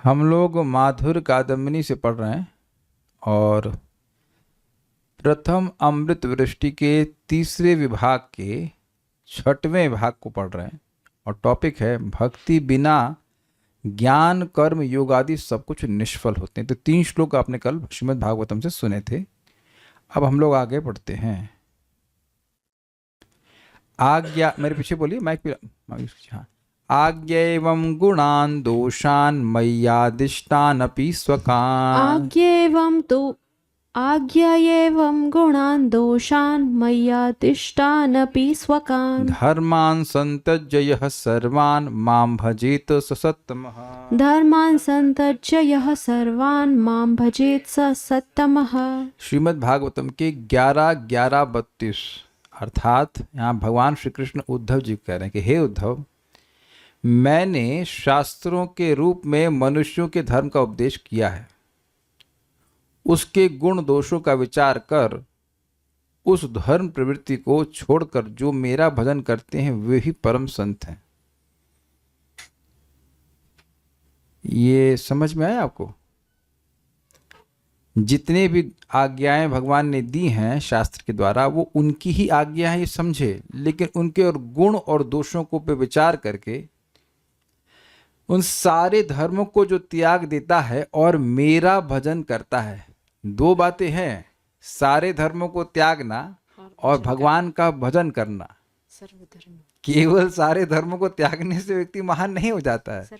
हम लोग माधुर कादम्बिनी से पढ़ रहे हैं और प्रथम अमृत वृष्टि के तीसरे विभाग के छठवें भाग को पढ़ रहे हैं और टॉपिक है भक्ति बिना ज्ञान कर्म योग आदि सब कुछ निष्फल होते हैं। तो 3 श्लोक आपने कल श्रीमद् भागवतम से सुने थे। अब हम लोग आगे पढ़ते हैं। आज्ञा, मेरे पीछे बोलिए, माइक पे। हाँ। आज्ञैवं गुणान् दोषान् मय्यादिष्टानपि स्वकान् आज्ञा एवं गुणान् दोषान् मय्यादिष्टानपि स्वकान् धर्मान् संत्यज्य यः सर्वान् मां भजेत स सत्तमः। धर्मान् संत्यज्य यः सर्वान् मां भजेत स सत्तमः। श्रीमद् भागवतम के 11:11-32 अर्थात यहाँ भगवान श्री कृष्ण उद्धव जी कह रहे हैं कि हे उद्धव, मैंने शास्त्रों के रूप में मनुष्यों के धर्म का उपदेश किया है। उसके गुण दोषों का विचार कर उस धर्म प्रवृत्ति को छोड़कर जो मेरा भजन करते हैं वे ही परम संत हैं। ये समझ में आया आपको? जितने भी आज्ञाएं भगवान ने दी हैं शास्त्र के द्वारा वो उनकी ही आज्ञा है, ये समझे, लेकिन उनके और गुण और दोषों को पे विचार करके उन सारे धर्मों को जो त्याग देता है और मेरा भजन करता है। 2 बातें हैं, सारे धर्मों को त्यागना और भगवान का भजन करना। केवल सारे धर्मों को त्यागने से व्यक्ति महान नहीं हो जाता है,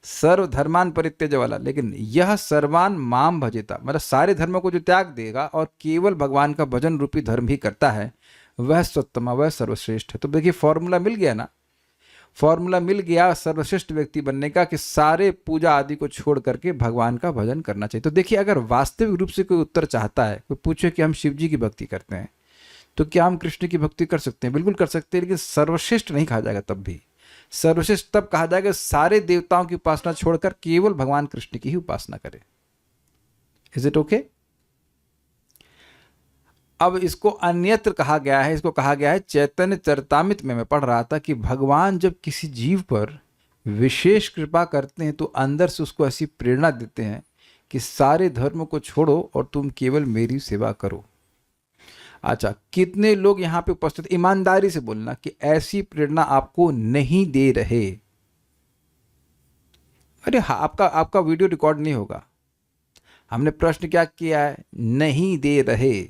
सर्वधर्मान परित्यज्य वाला। लेकिन यह सर्वान माम भजेता, मतलब सारे धर्मों को जो त्याग देगा और केवल भगवान का भजन रूपी धर्म ही करता है वह सत्तमा, वह सर्वश्रेष्ठ है। तो देखिए फॉर्मूला मिल गया ना, फॉर्मूला मिल गया सर्वश्रेष्ठ व्यक्ति बनने का कि सारे पूजा आदि को छोड़ करके भगवान का भजन करना चाहिए। तो देखिए अगर वास्तविक रूप से कोई उत्तर चाहता है, कोई पूछे कि हम शिव जी की भक्ति करते हैं तो क्या हम कृष्ण की भक्ति कर सकते हैं? बिल्कुल कर सकते हैं, लेकिन सर्वश्रेष्ठ नहीं कहा जाएगा। तब भी सर्वश्रेष्ठ तब कहा जाएगा सारे देवताओं की उपासना छोड़कर केवल भगवान कृष्ण की ही उपासना करे। Is it okay? अब इसको अन्यत्र कहा गया है, इसको कहा गया है चैतन्य चरितामृत में मैं पढ़ रहा था कि भगवान जब किसी जीव पर विशेष कृपा करते हैं तो अंदर से उसको ऐसी प्रेरणा देते हैं कि सारे धर्मों को छोड़ो और तुम केवल मेरी सेवा करो। अच्छा, कितने लोग यहाँ पे उपस्थित, ईमानदारी से बोलना कि ऐसी प्रेरणा आपको नहीं दे रहे? अरे हाँ, आपका वीडियो रिकॉर्ड नहीं होगा। हमने प्रश्न क्या किया है? नहीं दे रहे।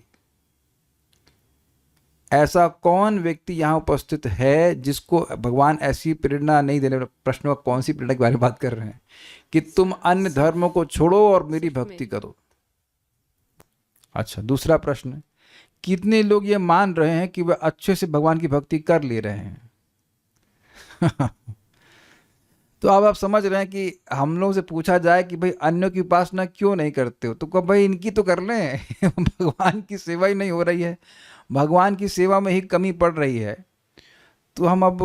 ऐसा कौन व्यक्ति यहाँ उपस्थित है जिसको भगवान ऐसी प्रेरणा नहीं देने? प्रश्न में कौन सी प्रेरणा के बारे में बात कर रहे हैं कि तुम अन्य धर्मों को छोड़ो और मेरी भक्ति करो। अच्छा, दूसरा प्रश्न, कितने लोग ये मान रहे हैं कि वह अच्छे से भगवान की भक्ति कर ले रहे हैं? तो अब आप समझ रहे हैं कि हम लोग से पूछा जाए कि भाई अन्यों की उपासना क्यों नहीं करते हो, तो कब भाई इनकी तो कर लें। भगवान की सेवा ही नहीं हो रही है, भगवान की सेवा में ही कमी पड़ रही है, तो हम अब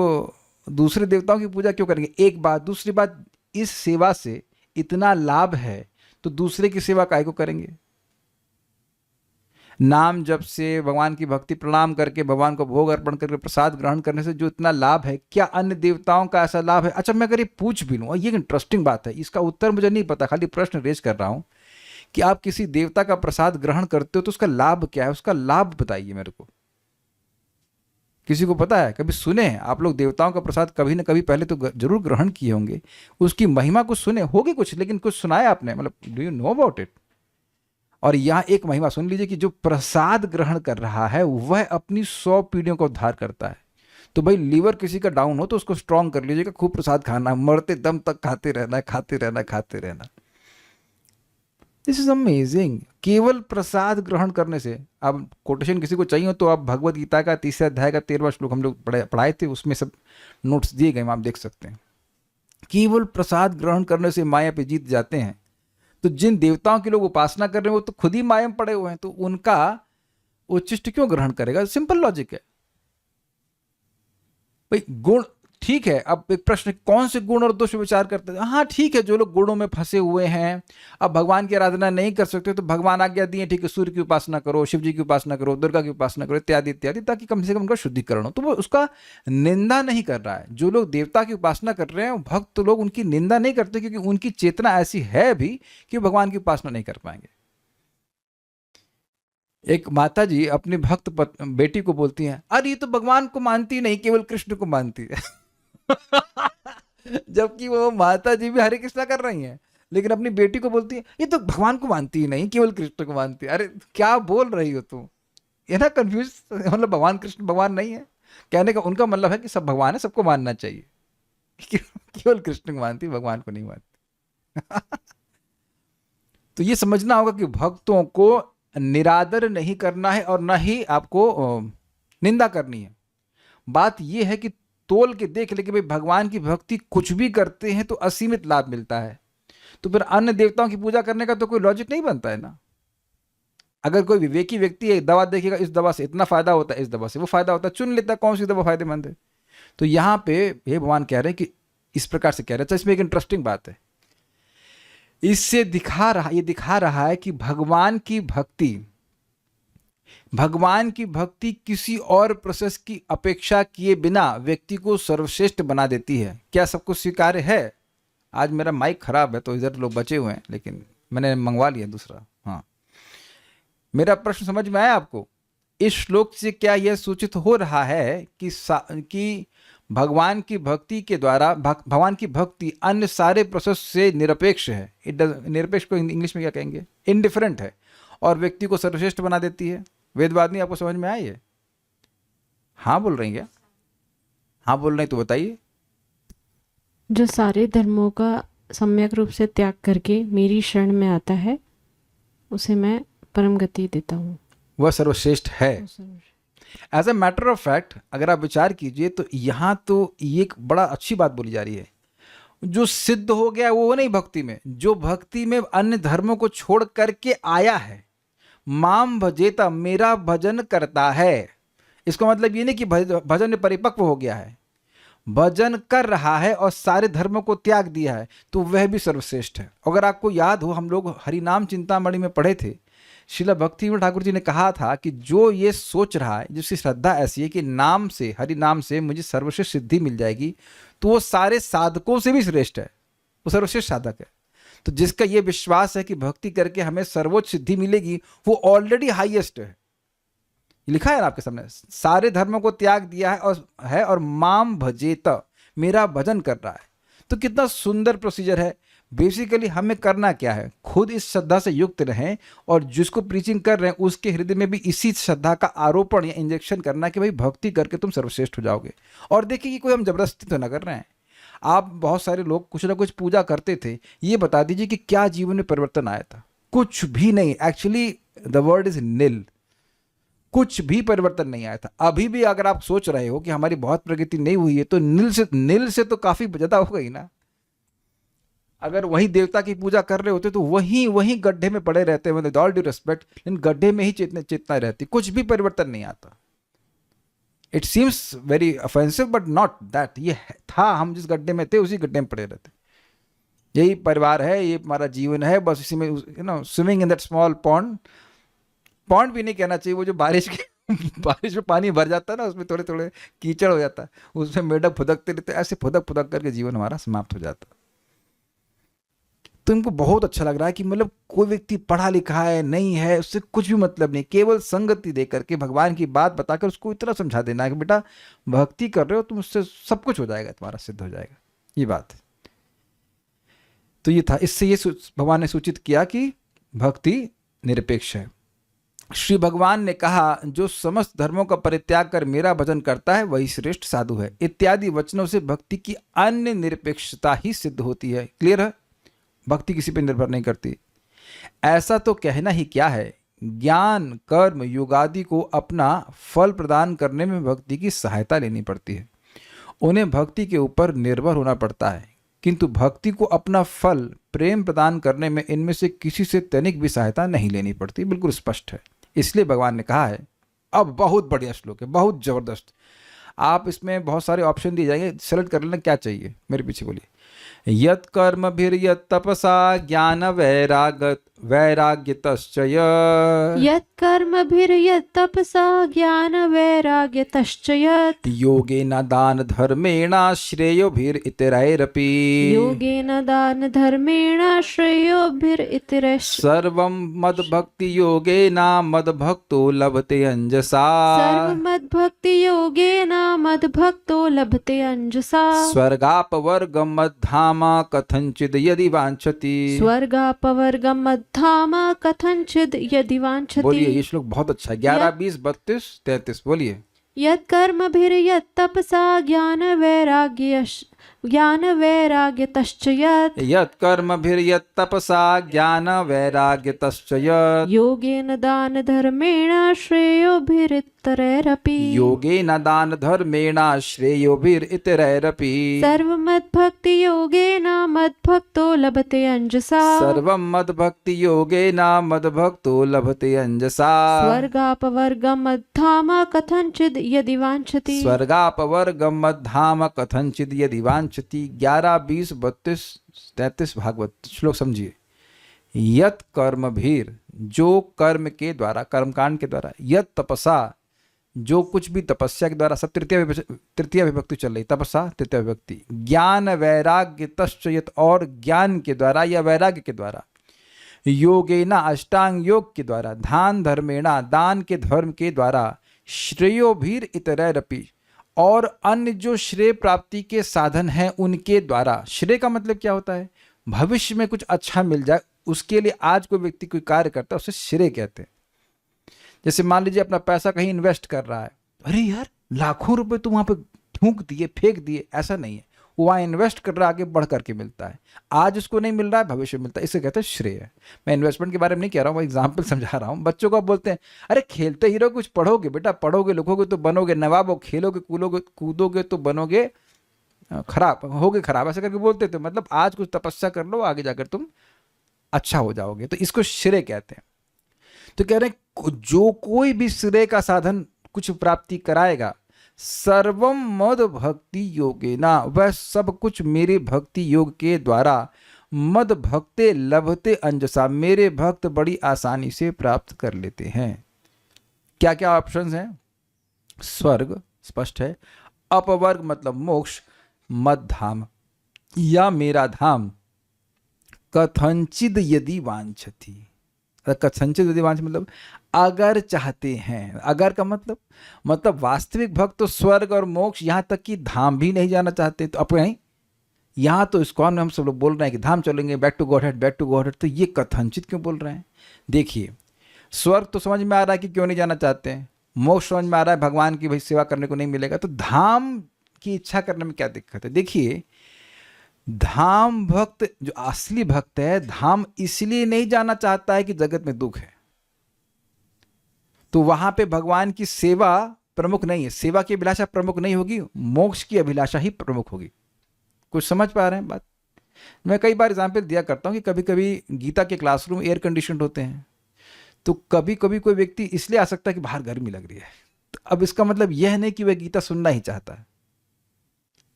दूसरे देवताओं की पूजा क्यों करेंगे? एक बात। दूसरी बात, इस सेवा से इतना लाभ है तो दूसरे की सेवा काहे को करेंगे? नाम जप से, भगवान की भक्ति, प्रणाम करके, भगवान को भोग अर्पण करके, प्रसाद ग्रहण करने से जो इतना लाभ है, क्या अन्य देवताओं का ऐसा लाभ है? अच्छा, मैं अगर ये पूछ भी लूँ, ये इंटरेस्टिंग बात है, इसका उत्तर मुझे नहीं पता, खाली प्रश्न रेज कर रहा हूँ कि आप किसी देवता का प्रसाद ग्रहण करते हो तो उसका लाभ क्या है? उसका लाभ बताइए मेरे को। किसी को पता है? कभी सुने हैं आप लोग देवताओं का प्रसाद? कभी ना कभी पहले तो जरूर ग्रहण किए होंगे, उसकी महिमा कुछ सुने होगी कुछ, लेकिन कुछ सुनाया आपने? मतलब do you know about it? और यहाँ एक महिमा सुन लीजिए कि जो प्रसाद ग्रहण कर रहा है वह अपनी 100 पीढ़ियों का उद्धार करता है। तो भाई लीवर किसी का डाउन हो तो उसको स्ट्रांग कर लीजिएगा, खूब प्रसाद खाना, मरते दम तक खाते रहना, खाते रहना, खाते रहना। This is amazing. केवल प्रसाद ग्रहण करने से, अब कोटेशन किसी को चाहिए हो तो आप भगवत गीता का 3 अध्याय का 13वां श्लोक हम लोग पढ़ाए थे, उसमें सब नोट्स दिए गए, आप देख सकते हैं। केवल प्रसाद ग्रहण करने से माया पे जीत जाते हैं। तो जिन देवताओं की लोग उपासना कर रहे हैं वो तो खुद ही माया में पड़े हुए हैं, तो उनका उच्चिष्ट क्यों ग्रहण करेगा? सिंपल लॉजिक है भाई। गुण ठीक है, अब एक प्रश्न, कौन से गुण और दोष पे विचार करते हैं? हाँ ठीक है, जो लोग गुणों में फंसे हुए हैं, अब भगवान की आराधना नहीं कर सकते तो भगवान आज्ञा दिए, ठीक है, सूर्य की उपासना करो, शिव जी की उपासना करो, दुर्गा की उपासना करो, इत्यादि इत्यादि, ताकि कम से कम उनका शुद्धिकरण हो। तो वो उसका निंदा नहीं कर रहा है। जो लोग देवता की उपासना कर रहे हैं, भक्त लोग उनकी निंदा नहीं करते, क्योंकि उनकी चेतना ऐसी है भी कि भगवान की उपासना नहीं कर पाएंगे। एक माता जी अपनी भक्त बेटी को बोलती हैं, अरे ये तो भगवान को मानती नहीं, केवल कृष्ण को मानती है। जबकि वो माता जी भी हरे कृष्णा कर रही हैं, लेकिन अपनी बेटी को बोलती है ये तो भगवान को मानती ही नहीं, केवल कृष्ण को मानती है। अरे क्या बोल रही हो तुम? ये ना कंफ्यूज, मतलब भगवान कृष्ण भगवान नहीं है कहने का उनका मतलब है कि सब भगवान है, सबको मानना चाहिए। केवल कृष्ण को मानती, भगवान को नहीं मानती। तो ये समझना होगा कि भक्तों को निरादर नहीं करना है और न ही आपको निंदा करनी है। बात यह है कि तोल के देख ले कि भाई भगवान की भक्ति कुछ भी करते हैं तो असीमित लाभ मिलता है, तो फिर अन्य देवताओं की पूजा करने का तो कोई लॉजिक नहीं बनता है ना। अगर कोई विवेकी व्यक्ति एक दवा देखेगा, इस दवा से इतना फायदा होता है, इस दवा से वो फायदा होता है, चुन लेता है कौन सी दवा फायदेमंद है। तो यहाँ पे हे भगवान कह रहे हैं कि इस प्रकार से कह रहे हैं। तो इसमें एक इंटरेस्टिंग बात है, इससे ये दिखा रहा है कि भगवान की भक्ति किसी और प्रोसेस की अपेक्षा किए बिना व्यक्ति को सर्वश्रेष्ठ बना देती है। क्या सबको स्वीकार्य है? आज मेरा माइक खराब है तो इधर लोग बचे हुए हैं, लेकिन मैंने मंगवा लिया दूसरा। हाँ, मेरा प्रश्न समझ में आया आपको? इस श्लोक से क्या यह सूचित हो रहा है कि भगवान की भक्ति के द्वारा भगवान की भक्ति अन्य सारे प्रोसेस से निरपेक्ष है? निरपेक्ष को इंग्लिश में क्या कहेंगे? इनडिफरेंट है, और व्यक्ति को सर्वश्रेष्ठ बना देती है। वेदवादिनी आपको समझ में आई है? हाँ बोल रही हैं क्या? हाँ बोल रही तो बताइए। जो सारे धर्मों का सम्यक रूप से त्याग करके मेरी शरण में आता है, उसे मैं परम गति देता हूँ, वह सर्वश्रेष्ठ है। As a matter of fact अगर आप विचार कीजिए तो यहाँ तो ये एक बड़ा अच्छी बात बोली जा रही है। जो सिद्ध हो गया वो नहीं भक्ति में, जो भक्ति में अन्य धर्मों को छोड़ करके आया है, माम भजेता, मेरा भजन करता है। इसका मतलब ये नहीं कि भजन में परिपक्व हो गया है, भजन कर रहा है और सारे धर्मों को त्याग दिया है, तो वह भी सर्वश्रेष्ठ है। अगर आपको याद हो, हम लोग हरिनाम चिंतामणि में पढ़े थे, श्रील भक्तिविनोद ठाकुर जी ने कहा था कि जो ये सोच रहा है, जिसकी श्रद्धा ऐसी है कि नाम से, हरि नाम से मुझे सर्वश्रेष्ठ सिद्धि मिल जाएगी, तो वो सारे साधकों से भी श्रेष्ठ है, वो सर्वश्रेष्ठ साधक है। तो जिसका ये विश्वास है कि भक्ति करके हमें सर्वोच्च सिद्धि मिलेगी, वो ऑलरेडी हाईएस्ट है। लिखा है ना आपके सामने, सारे धर्मों को त्याग दिया है और माम भजेत, मेरा भजन कर रहा है। तो कितना सुंदर प्रोसीजर है। बेसिकली हमें करना क्या है, खुद इस श्रद्धा से युक्त रहें, और जिसको प्रीचिंग कर रहे हैं उसके हृदय में भी इसी श्रद्धा का आरोपण या इंजेक्शन करना कि भाई भक्ति करके तुम सर्वश्रेष्ठ हो जाओगे। और देखिए कि कोई हम जबरदस्ती तो ना कर रहे हैं। आप बहुत सारे लोग कुछ ना कुछ पूजा करते थे, ये बता दीजिए कि क्या जीवन में परिवर्तन आया था? कुछ भी नहीं। एक्चुअली द वर्ड इज निल, कुछ भी परिवर्तन नहीं आया था। अभी भी अगर आप सोच रहे हो कि हमारी बहुत प्रगति नहीं हुई है, तो निल से तो काफी ज्यादा हो गई ना। अगर वही देवता की पूजा कर रहे होते तो वही गड्ढे में पड़े रहते, विद ऑल ड्यू रिस्पेक्ट, लेकिन गड्ढे में ही चेतना रहती, कुछ भी परिवर्तन नहीं आता। It seems very offensive but not that. ये था, हम जिस गड्ढे में थे उसी गड्ढे में पड़े रहते। यही परिवार है, ये हमारा जीवन है, बस इसी में swimming in that small pond भी नहीं कहना चाहिए, वो जो बारिश में पानी भर जाता है ना, उसमें थोड़े थोड़े कीचड़ हो जाता है, उसमें मेढक फुदकते रहते, ऐसे फुदक करके जीवन हमारा समाप्त हो जाता। तो इनको बहुत अच्छा लग रहा है कि मतलब कोई व्यक्ति पढ़ा लिखा है नहीं है, उससे कुछ भी मतलब नहीं, केवल संगति दे करके भगवान की बात बताकर उसको इतना समझा देना है कि बेटा भक्ति कर रहे हो तुम, उससे सब कुछ हो जाएगा, तुम्हारा सिद्ध हो जाएगा, ये बात है। तो ये था, इससे ये भगवान ने सूचित किया कि भक्ति निरपेक्ष है। श्री भगवान ने कहा, जो समस्त धर्मों का परित्याग कर मेरा भजन करता है वही श्रेष्ठ साधु है, इत्यादि वचनों से भक्ति की अन्य निरपेक्षता ही सिद्ध होती है। क्लियर है? भक्ति किसी पर निर्भर नहीं करती। ऐसा तो कहना ही क्या है, ज्ञान कर्म योग आदि को अपना फल प्रदान करने में भक्ति की सहायता लेनी पड़ती है, उन्हें भक्ति के ऊपर निर्भर होना पड़ता है, किंतु भक्ति को अपना फल प्रेम प्रदान करने में इनमें से किसी से तनिक भी सहायता नहीं लेनी पड़ती। बिल्कुल स्पष्ट है। इसलिए भगवान ने कहा है, अब बहुत बढ़िया श्लोक है, बहुत जबरदस्त। आप इसमें बहुत सारे ऑप्शन दिए जाएंगे, सेलेक्ट कर लेना क्या चाहिए। मेरे पीछे बोलिए। यत् कर्म भीर यत् तपसा ज्ञान वैराग्यतश्च यत् कर्मभिर्यत् तपसा ज्ञान वैराग्यतश्च यत् योगेन दान धर्मेण श्रेयोभिरितरैरपि योगेन दान धर्मेण श्रेयोभिरितरैश्च सर्वं मद्भक्ति योगेन मद्भक्तो लभते अंजसा सर्वमद्भक्ति योगेन मद्भक्तो लभते अंजसा स्वर्गापवर्गं मद्धाम कथंचिद यदि वांछति। स्वर्गापवर्गं मद्धाम कथंचिद यदि वांछति। बोलिए, ये श्लोक बहुत अच्छा है। 11, 20, 32, 33 बोलिए। यत् कर्मभिर्यत् तपसा ज्ञान वैराग्यतश्च यत् यत् कर्मभिर्यत् तपसा ज्ञान वैराग्यतश्च यत् योगेन दान धर्मेण श्रेयोभिरितरैरपि योगेन दान धर्मेण श्रेयोभिरितरैरपि सर्वमद्भक्ति योगेन मद्भक्तो लभते अंजसा सर्वं मद्भक्ति योगेन मद्भक्तो लभते अंजसा स्वर्गापवर्गं मद्धाम कथंचिद यदि वांछति स्वर्गापवर्गं मद्धाम कथंचिद यदि वांछति। 11, 20, 32, 33 भागवत श्लोक समझिए। यत् कर्म भीर, जो कर्म के द्वारा, कर्मकांड के द्वारा, यत् तपसा, जो कुछ भी तपस्या के द्वारा, सब तृतीय विभक्ति चल रही, तपसा तृतीय विभक्ति, ज्ञान वैराग्य तश्च यत्, और ज्ञान के द्वारा या वैराग्य के द्वारा, योगेना अष्टांग योग के द्वारा, दान धर्मेणा दान के धर्म के द्वारा, श्रेयोभिर इतरैरपि, और अन्य जो श्रेय प्राप्ति के साधन हैं उनके द्वारा। श्रेय का मतलब क्या होता है? भविष्य में कुछ अच्छा मिल जाए, उसके लिए आज कोई व्यक्ति कोई कार्य करता है, उसे श्रेय कहते हैं। जैसे मान लीजिए अपना पैसा कहीं इन्वेस्ट कर रहा है, अरे यार लाखों रुपए तो वहां पे फूंक दिए, फेंक दिए, ऐसा नहीं है। वो वहाँ इन्वेस्ट कर रहा है, आगे बढ़ करके मिलता है। आज उसको नहीं मिल रहा है, भविष्य में मिलता है, इसे कहते हैं श्रेय। मैं इन्वेस्टमेंट के बारे में नहीं कह रहा हूँ, वो एग्जाम्पल समझा रहा हूँ। बच्चों को आप बोलते हैं, अरे खेलते ही रहो, कुछ पढ़ोगे बेटा, पढ़ोगे लिखोगे तो बनोगे नवाब, और खेलोगे कूदोगे तो बनोगे खराब, होगे खराब, ऐसा करके बोलते थे। मतलब आज कुछ तपस्या कर लो, आगे जाकर तुम अच्छा हो जाओगे, तो इसको श्रेय कहते हैं। तो कह रहे हैं जो कोई भी श्रेय का साधन कुछ प्राप्ति कराएगा, सर्वम मद भक्ति योगेना, वह सब कुछ मेरे भक्ति योग के द्वारा, मद भक्ते लभते अंजसा, मेरे भक्त बड़ी आसानी से प्राप्त कर लेते हैं। क्या क्या ऑप्शंस हैं? स्वर्ग स्पष्ट है, अपवर्ग मतलब मोक्ष, मद धाम या मेरा धाम, कथंचिद यदि वांछति, कथंचित यदि वांछति मतलब अगर चाहते हैं। अगर का मतलब वास्तविक भक्त तो स्वर्ग और मोक्ष, यहाँ तक कि धाम भी नहीं जाना चाहते। तो अपने यहाँ तो इस्कॉन में हम सब लोग बोल रहे हैं कि धाम चलेंगे, back to godhead, back to godhead, तो ये कथंचित क्यों बोल रहे हैं? देखिए, स्वर्ग तो समझ में आ रहा है कि क्यों नहीं जाना चाहते हैं, मोक्ष समझ में आ रहा है भगवान की भाई सेवा करने को नहीं मिलेगा, तो धाम की इच्छा करने में क्या दिक्कत है? देखिए, धाम भक्त जो असली भक्त है, धाम इसलिए नहीं जाना चाहता है कि जगत में दुख है, तो वहां पे भगवान की सेवा प्रमुख नहीं है, सेवा की अभिलाषा प्रमुख नहीं होगी, मोक्ष की अभिलाषा ही प्रमुख होगी। कुछ समझ पा रहे हैं बात? मैं कई बार एग्जाम्पल दिया करता हूं कि कभी कभी गीता के क्लासरूम एयर कंडीशनड होते हैं, तो कभी कभी कोई व्यक्ति इसलिए आ सकता है कि बाहर गर्मी लग रही है, तो अब इसका मतलब यह नहीं कि वह गीता सुनना ही चाहता है।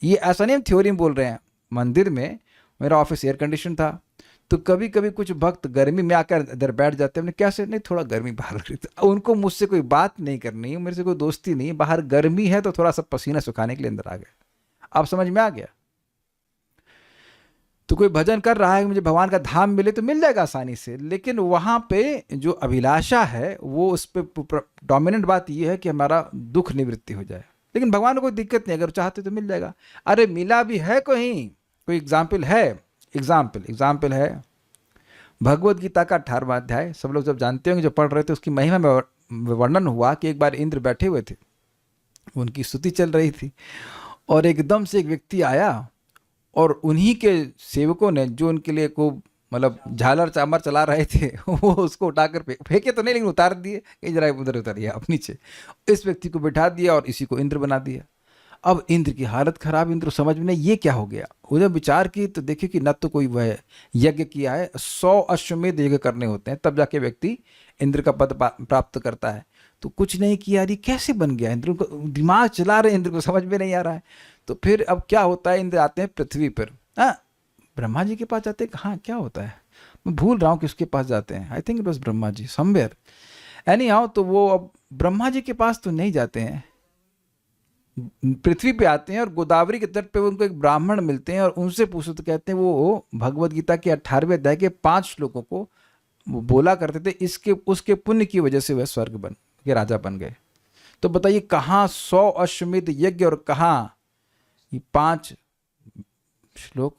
ये ऐसा नहीं हम थ्योरी में बोल रहे हैं। मंदिर में मेरा ऑफिस एयर कंडीशन था, तो कभी कभी कुछ भक्त गर्मी में आकर इधर बैठ जाते हैं, कैसे नहीं थोड़ा गर्मी बाहर लग रही थी, उनको मुझसे कोई बात नहीं करनी है, मेरे से कोई दोस्ती नहीं, बाहर गर्मी है तो थोड़ा सा पसीना सुखाने के लिए अंदर आ गए। आप समझ में आ गया? तो कोई भजन कर रहा है कि मुझे भगवान का धाम मिले, तो मिल जाएगा आसानी से, लेकिन वहां पे जो अभिलाषा है वो उस पर डोमिनेंट बात यह है कि हमारा दुख निवृत्ति हो जाए। लेकिन भगवान को कोई दिक्कत नहीं, अगर चाहते तो मिल जाएगा। अरे मिला भी है कहीं, कोई एग्जाम्पल है? एग्जाम्पल है भगवत गीता का 18वां अध्याय। सब लोग जब जानते होंगे, जो पढ़ रहे थे, उसकी महिमा में वर्णन हुआ कि एक बार इंद्र बैठे हुए थे, उनकी स्तुति चल रही थी, और एकदम से एक व्यक्ति आया और उन्हीं के सेवकों ने, जो उनके लिए को मतलब झालर चामर चला रहे थे, वो उसको उठाकर फेंके तो नहीं, लेकिन उतार दिए, कहीं जरा उधर उतारिए आप नीचे, इस व्यक्ति को बिठा दिया और इसी को इंद्र बना दिया। अब इंद्र की हालत खराब, इंद्र समझ में नहीं ये क्या हो गया। उन्हें विचार की तो देखिए कि न तो कोई वह यज्ञ किया है, 100 अश्वमेध यज्ञ करने होते हैं तब जाके व्यक्ति इंद्र का पद प्राप्त करता है। तो तो कुछ नहीं किया, अरे कैसे बन गया, इंद्र को दिमाग चला रहे, इंद्र को समझ में नहीं आ रहा है। तो फिर अब क्या होता है, इंद्र आते हैं पृथ्वी पर, हाँ ब्रह्मा जी के पास जाते हैं, हाँ क्या होता है, मैं भूल रहा हूँ किसके पास जाते हैं, I think it was Brahma ji somewhere, anyhow. तो वो अब ब्रह्मा जी के पास तो नहीं जाते हैं, पृथ्वी पे आते हैं और गोदावरी के तट पे उनको एक ब्राह्मण मिलते हैं और उनसे पूछो तो कहते हैं वो भगवत गीता के 18वें अध्याय के 5 श्लोकों को वो बोला करते थे, इसके उसके पुण्य की वजह से वह स्वर्ग बन के राजा बन गए। तो बताइए कहाँ 100 अश्वमेध यज्ञ और कहाँ ये 5 श्लोक।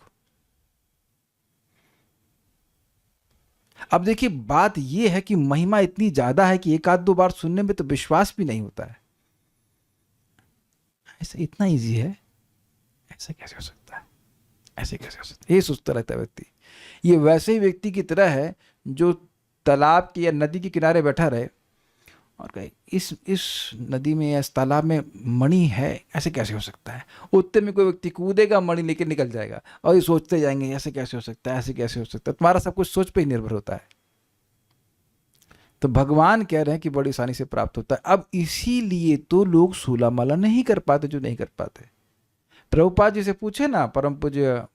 अब देखिए बात यह है कि महिमा इतनी ज्यादा है कि एक आध दो बार सुनने में तो विश्वास भी नहीं होता है, ऐसा इतना इजी है, ऐसा कैसे हो सकता है, ऐसे कैसे हो सकता है, ये सोचता रहता है व्यक्ति। ये वैसे ही व्यक्ति की तरह है जो तालाब के या नदी के किनारे बैठा रहे और कहे इस नदी में या इस तालाब में मणि है, ऐसे कैसे हो सकता है। उतने में कोई व्यक्ति कूदेगा, मणि लेके निकल जाएगा और ये सोचते जाएंगे ऐसे कैसे हो सकता है, ऐसे कैसे हो सकता है। तुम्हारा सब कुछ सोच पे ही निर्भर होता है। तो भगवान कह रहे हैं कि बड़ी आसानी से प्राप्त होता है। अब इसीलिए तो लोग सूला माला नहीं कर पाते जो नहीं कर पाते। प्रभुपाद जी से पूछे ना परम पूज्य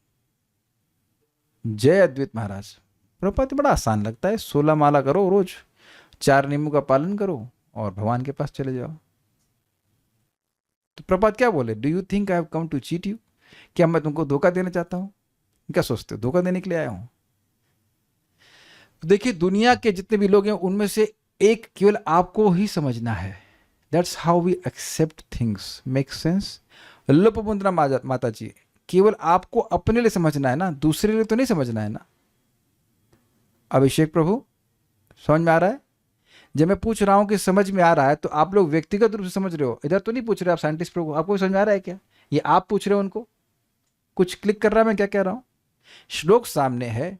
जय अद्वैत महाराज, प्रभुपाद जी बड़ा आसान लगता है, 16 माला करो रोज, 4 नियमों का पालन करो और भगवान के पास चले जाओ। तो प्रभुपाद क्या बोले, do you think I have come to cheat you, क्या मैं तुमको धोखा देना चाहता हूं, क्या सोचते हो धोखा देने के लिए आया हूं। तो देखिए दुनिया के जितने भी लोग हैं उनमें से एक केवल आपको ही समझना है। That's how we accept things, make sense. Lopamudra माता जी, केवल आपको अपने लिए समझना है ना, दूसरे लिए तो नहीं समझना है ना। अभिषेक प्रभु समझ में आ रहा है। जब मैं पूछ रहा हूं कि समझ में आ रहा है तो आप लोग व्यक्तिगत रूप से समझ रहे हो, इधर तो नहीं पूछ रहे आप साइंटिस्ट प्रभु, आपको समझ में आ रहा है क्या, ये आप पूछ रहे हो उनको, कुछ क्लिक कर रहा है मैं क्या कह रहा हूं। श्लोक सामने है,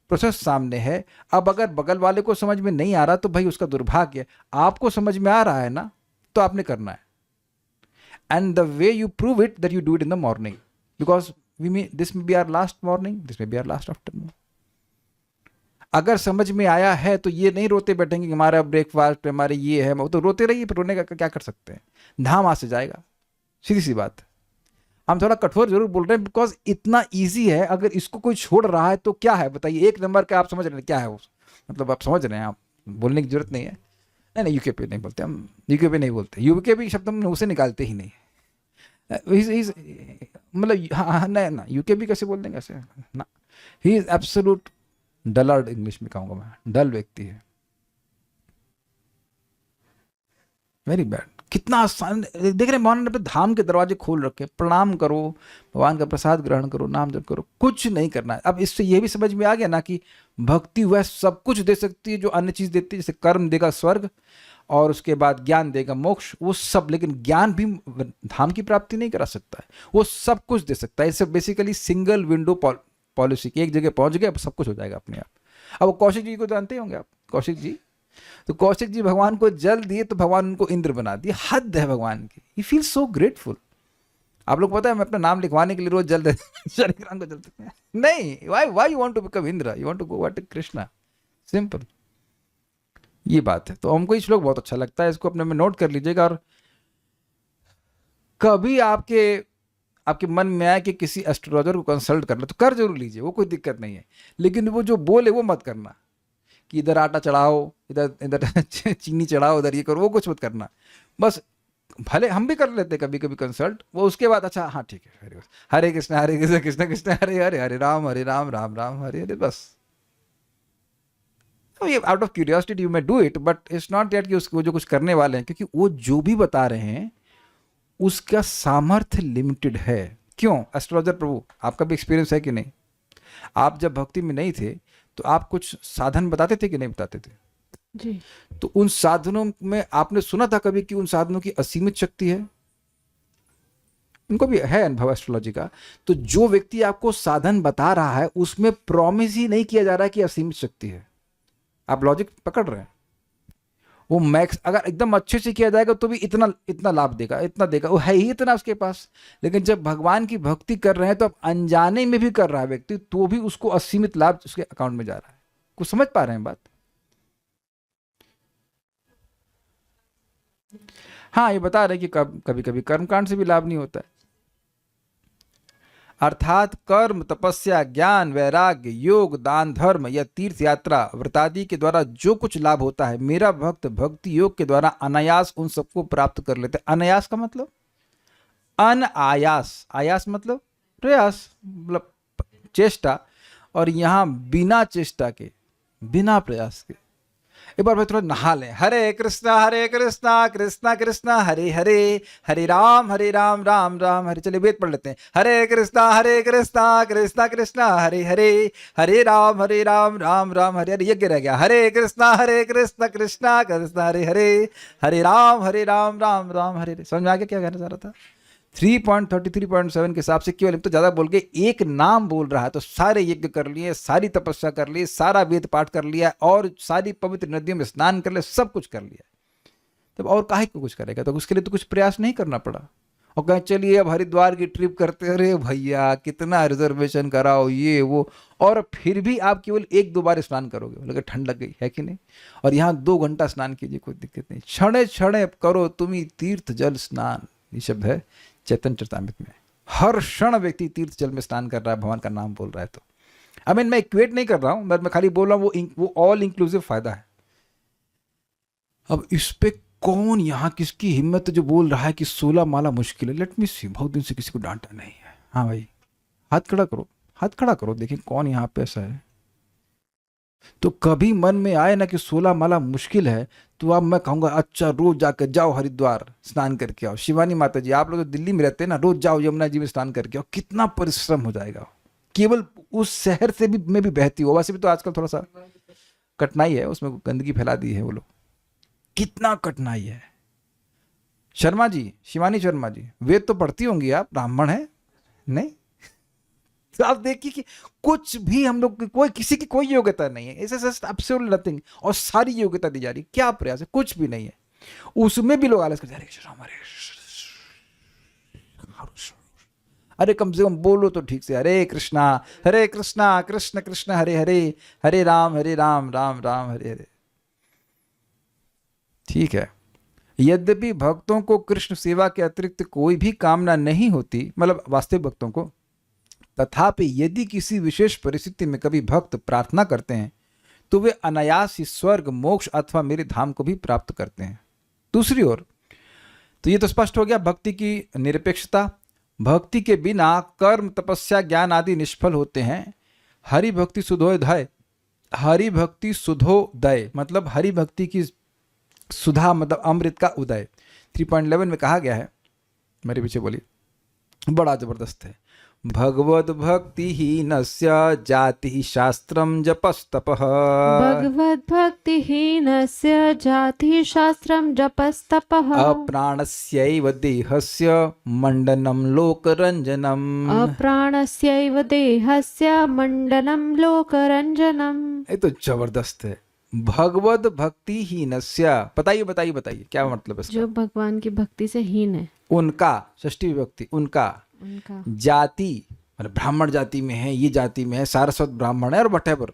प्रोसेस सामने है। अब अगर बगल वाले को समझ में नहीं आ रहा तो भाई उसका दुर्भाग्य, आपको समझ में आ रहा है ना तो आपने करना है। And the way you prove it that you do it in the morning, because this may be our last morning, this may be our last afternoon. अगर समझ में आया है तो ये नहीं रोते बैठेंगे कि हमारा ब्रेकफास्ट हमारे ये है, तो रोते रहिए, फिर रोने का क्या कर सकते हैं, धाम आ से जाएगा, सीधी सी बात। हम थोड़ा कठोर जरूर बोल रहे हैं बिकॉज इतना इजी है। अगर इसको कोई छोड़ रहा है तो क्या है बताइए, 1 नंबर का आप समझ रहे हैं क्या है वो, मतलब आप समझ रहे हैं, आप बोलने की जरूरत नहीं है। नहीं यूके पे नहीं बोलते हम, यूके पे नहीं बोलते, यूके भी शब्द हम उसे निकालते ही नहीं, मतलब हाँ ना यूके भी कैसे बोल देंगे ऐसे ना, ही इज एब्सोल्यूट डलर्ड, इंग्लिश में कहूंगा मैं, डल व्यक्ति है, वेरी बैड। कितना आसान देख रहे हैं, भगवान ने अपने धाम के दरवाजे खोल रखे, प्रणाम करो, भगवान का प्रसाद ग्रहण करो, नाम जप करो, कुछ नहीं करना है। अब इससे यह भी समझ में आ गया ना कि भक्ति वह सब कुछ दे सकती है जो अन्य चीज देती है, जैसे कर्म देगा स्वर्ग और उसके बाद ज्ञान देगा मोक्ष, वो सब, लेकिन ज्ञान भी धाम की प्राप्ति नहीं करा सकता है, वो सब कुछ दे सकता है। इसे बेसिकली सिंगल विंडो पॉलिसी की, एक जगह पहुंच गए अब सब कुछ हो जाएगा अपने आप। अब कौशिक जी को जानते होंगे आप, कौशिक जी, तो कौशिक जी भगवान को जल दिए तो भगवान उनको इंद्र बना दिए, हद है भगवान की, ही फील सो ग्रेटफुल। आप लोग पता है मैं अपना नाम लिखवाने के लिए रोज जल देते शरीरान को जलते हैं, नहीं, why you want to become Indra, you want to go what Krishna, simple, ये बात है। तो हमको ये श्लोक बहुत अच्छा लगता है, इसको अपने में नोट कर लीजिएगा। और कभी आपके मन में आए कि किसी एस्ट्रोलॉजर को कंसल्ट करना तो कर जरूर लीजिए, वो कोई दिक्कत नहीं है, लेकिन वो जो बोले वो मत करना कि इधर आटा चढ़ाओ, इधर इधर चीनी चढ़ाओ, इधर ये करो, वो कुछ मत करना। बस भले हम भी कर लेते कभी कभी कंसल्ट, वो उसके बाद अच्छा हाँ ठीक है, हरे कृष्ण कृष्ण कृष्ण हरे हरे, हरे राम राम राम हरे हरे, बस। तो ये out of curiosity you may do it, but it's not that कि उसको जो कुछ करने वाले हैं, क्योंकि वो जो भी बता रहे हैं उसका सामर्थ्य लिमिटेड है। क्यों एस्ट्रोलॉजर प्रभु, आपका भी एक्सपीरियंस है कि नहीं, आप जब भक्ति में नहीं थे तो आप कुछ साधन बताते थे कि नहीं बताते थे जी। तो उन साधनों में आपने सुना था कभी कि उन साधनों की असीमित शक्ति है, उनको भी है अनुभव एस्ट्रोलॉजी का। तो जो व्यक्ति आपको साधन बता रहा है उसमें प्रॉमिस ही नहीं किया जा रहा है कि असीमित शक्ति है, आप लॉजिक पकड़ रहे हैं। वो मैक्स अगर एकदम अच्छे से किया जाएगा तो भी इतना लाभ देगा, इतना देगा, वो है ही इतना उसके पास। लेकिन जब भगवान की भक्ति कर रहे हैं तो अब अनजाने में भी कर रहा है व्यक्ति, तो भी उसको असीमित लाभ उसके अकाउंट में जा रहा है। कुछ समझ पा रहे हैं बात। हाँ, ये बता रहे कि कभी कभी कर्मकांड से भी लाभ नहीं होता है। अर्थात कर्म, तपस्या, ज्ञान, वैराग्य, योग, दान, धर्म या तीर्थ यात्रा, व्रतादि के द्वारा जो कुछ लाभ होता है, मेरा भक्त भक्ति योग के द्वारा अनायास उन सबको प्राप्त कर लेते हैं। अनायास का मतलब अनायास, आयास मतलब प्रयास, मतलब चेष्टा, और यहाँ बिना चेष्टा के, बिना प्रयास के। एक बार भाई थोड़ा नहा लें। हरे कृष्णा कृष्णा कृष्णा हरे हरे, हरे राम राम राम हरे। चलिए वेद पढ़ लेते हैं। हरे कृष्णा कृष्णा कृष्णा हरे हरे, हरे राम राम राम हरे हरे। यज्ञ रह गया। हरे कृष्णा कृष्णा कृष्णा हरे हरे, हरे राम राम राम हरे हरे। समझ में आ गया क्या कहना चाह रहा था? 3.33.7 के हिसाब से केवल तो ज़्यादा बोल के एक नाम बोल रहा है तो सारे यज्ञ कर लिए, सारी तपस्या कर ली, सारा वेद पाठ कर लिया और सारी पवित्र नदियों में स्नान कर लिया, सब कुछ कर लिया। तब और काहे को कुछ करेगा? तो उसके लिए तो कुछ प्रयास नहीं करना पड़ा। और कहें चलिए अब हरिद्वार की ट्रिप करते, अरे भैया कितना रिजर्वेशन कराओ ये वो, और फिर भी आप केवल 1-2 बार स्नान करोगे, बोले ठंड लग गई है कि नहीं। और यहाँ 2 घंटा स्नान कीजिए, कोई दिक्कत नहीं। क्षणे क्षणे करो तुम्ही तीर्थ जल स्नान, ये शब्द है चैतन्य चरितामृत में। हर क्षण व्यक्ति तीर्थ जल में स्नान कर रहा है, भगवान का नाम बोल रहा है। तो मैं इक्वेट नहीं कर रहा हूं, मैं खाली बोल रहा हूं वो ऑल इंक्लूसिव फायदा है। अब इस पे कौन यहाँ किसकी हिम्मत जो बोल रहा है कि 16 माला मुश्किल है? लेट मी सी, बहुत दिन से किसी को डांटा नहीं है। हाँ भाई, हाथ खड़ा करो, हाथ खड़ा करो, देखिए कौन यहाँ पे ऐसा है। तो कभी मन में आए ना कि 16 माला मुश्किल है, तो अब मैं कहूँगा अच्छा रोज जाकर जाओ हरिद्वार स्नान करके आओ। शिवानी माता जी, आप लोग तो दिल्ली में रहते हैं ना, रोज जाओ यमुना जी में स्नान करके आओ। कितना परिश्रम हो जाएगा, केवल उस शहर से भी में भी बहती हो। वैसे भी तो आजकल थोड़ा सा कठिनाई है, उसमें गंदगी फैला दी है वो लोग, कितना कठिनाई है। शर्मा जी, शिवानी शर्मा जी, वेद तो पढ़ती होंगी आप, ब्राह्मण है नहीं? तो आप देखिए कि कुछ भी हम लोग कोई किसी की कोई योग्यता नहीं है, इट्स जस्ट एब्सोल्यूट नथिंग, और सारी योग्यता दी जा रही है। क्या प्रयास है? कुछ भी नहीं है। उसमें भी लोग आलस करते हैं, अरे कम से कम बोलो तो ठीक से, हरे कृष्णा कृष्ण कृष्ण हरे हरे, हरे राम राम राम हरे हरे। ठीक है। यद्यपि भक्तों को कृष्ण सेवा के अतिरिक्त कोई भी कामना नहीं होती, मतलब वास्तविक भक्तों को, तथापि यदि किसी विशेष परिस्थिति में कभी भक्त प्रार्थना करते हैं तो वे अनायास ही स्वर्ग, मोक्ष अथवा मेरे धाम को भी प्राप्त करते हैं। दूसरी ओर, तो ये तो स्पष्ट हो गया भक्ति की निरपेक्षता। भक्ति के बिना कर्म, तपस्या, ज्ञान आदि निष्फल होते हैं। हरि भक्ति सुधोदय, हरि भक्ति सुधोदय मतलब हरि भक्ति की सुधा, मतलब अमृत का उदय। 3.11 में कहा गया है, मेरे पीछे बोलिए, बड़ा जबरदस्त है। भगवद भक्ति हीनस्य जाति शास्त्रम जपस्तपः, भगवद भक्ति हीनस्य जाति शास्त्रम जपस्तपः, अप्राणस्यैव देहस्य मंडनम लोकरंजनम, अप्राणस्यैव देहस्य मंडनम लोकरंजनम। ये तो जबरदस्त है। भगवद भक्ति हीनस्य, बताइए बताइए बताइए क्या मतलब है इसका? जो भगवान की भक्ति से हीन है, उनका, षष्ठी विभक्ति, उनका जाति मतलब ब्राह्मण जाति में है, ये जाति में है, सारस्वत ब्राह्मण है, और वटेवर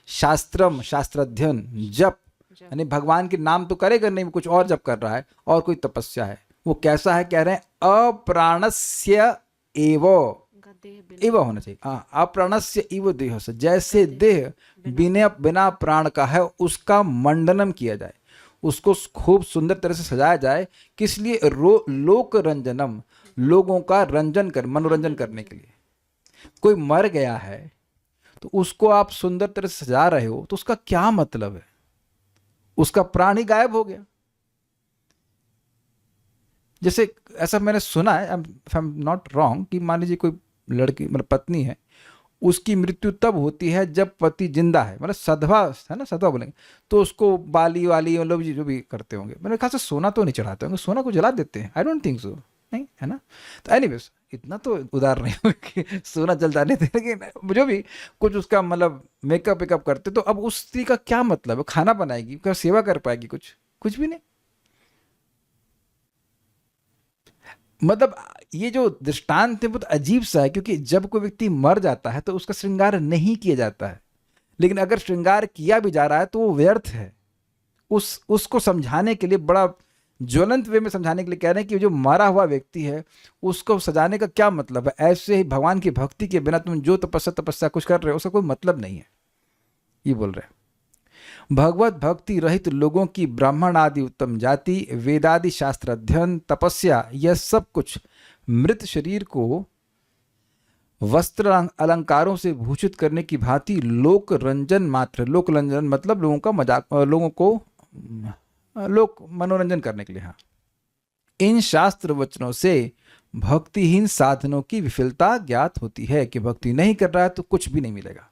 शास्त्रम, शास्त्राध्ययन, जप यानी भगवान के नाम तो करेगा नहीं, कुछ और जप कर रहा है, और कोई तपस्या है। वो कैसा है? कह रहे हैं अप्राणस्य एव होना चाहिए। हाँ, अप्राणस्य इव देह से, जैसे देह बिना प्राण का है उसका मंडनम किया जाए, उसको खूब सुंदर तरह से सजाया जाए। किस लिए? लोक रंजनम, लोगों का रंजन कर, मनोरंजन करने के लिए। कोई मर गया है तो उसको आप सुंदर तरह से सजा रहे हो, तो उसका क्या मतलब है? उसका प्राण ही गायब हो गया। जैसे ऐसा मैंने सुना है, if I am not wrong, कि मान लीजिए कोई लड़की मतलब पत्नी है, उसकी मृत्यु तब होती है जब पति जिंदा है, मतलब सधवा है ना, सधवा बोलेंगे, तो उसको बाली वाली मतलब जो भी करते होंगे, मेरे ख्याल से सोना तो नहीं चढ़ाते होंगे, सोना को जला देते हैं, आई डोंट थिंक सो, नहीं है ना। तो एनीवेज इतना तो उदार नहीं हो कि सोना जल जाने थे, लेकिन जो भी कुछ उसका मतलब मेकअप वेकअप करते, तो अब उस स्त्री का क्या मतलब है? खाना बनाएगी, क्या सेवा कर पाएगी? कुछ भी नहीं। मतलब ये जो दृष्टांत है बहुत अजीब सा है, क्योंकि जब कोई व्यक्ति मर जाता है तो उसका श्रृंगार नहीं किया जाता है, लेकिन अगर श्रृंगार किया भी जा रहा है तो वो व्यर्थ है। उसको समझाने के लिए बड़ा ज्वलंत वे में समझाने के लिए कह रहे हैं कि जो मरा हुआ व्यक्ति है उसको सजाने का क्या मतलब है। ऐसे ही भगवान की भक्ति के बिना तुम जो तपस्या कुछ कर रहे हो उसका कोई मतलब नहीं है, ये बोल रहे हैं। भगवत भक्ति रहित लोगों की ब्राह्मण आदि उत्तम जाति, वेदादि शास्त्र अध्ययन, तपस्या, यह सब कुछ मृत शरीर को वस्त्र अलंकारों से भूषित करने की भांति लोक रंजन मात्र, लोक रंजन मतलब लोगों का मजाक, लोगों को लोक मनोरंजन करने के लिए। हाँ, इन शास्त्र वचनों से भक्तिहीन साधनों की विफलता ज्ञात होती है कि भक्ति नहीं कर रहा है तो कुछ भी नहीं मिलेगा।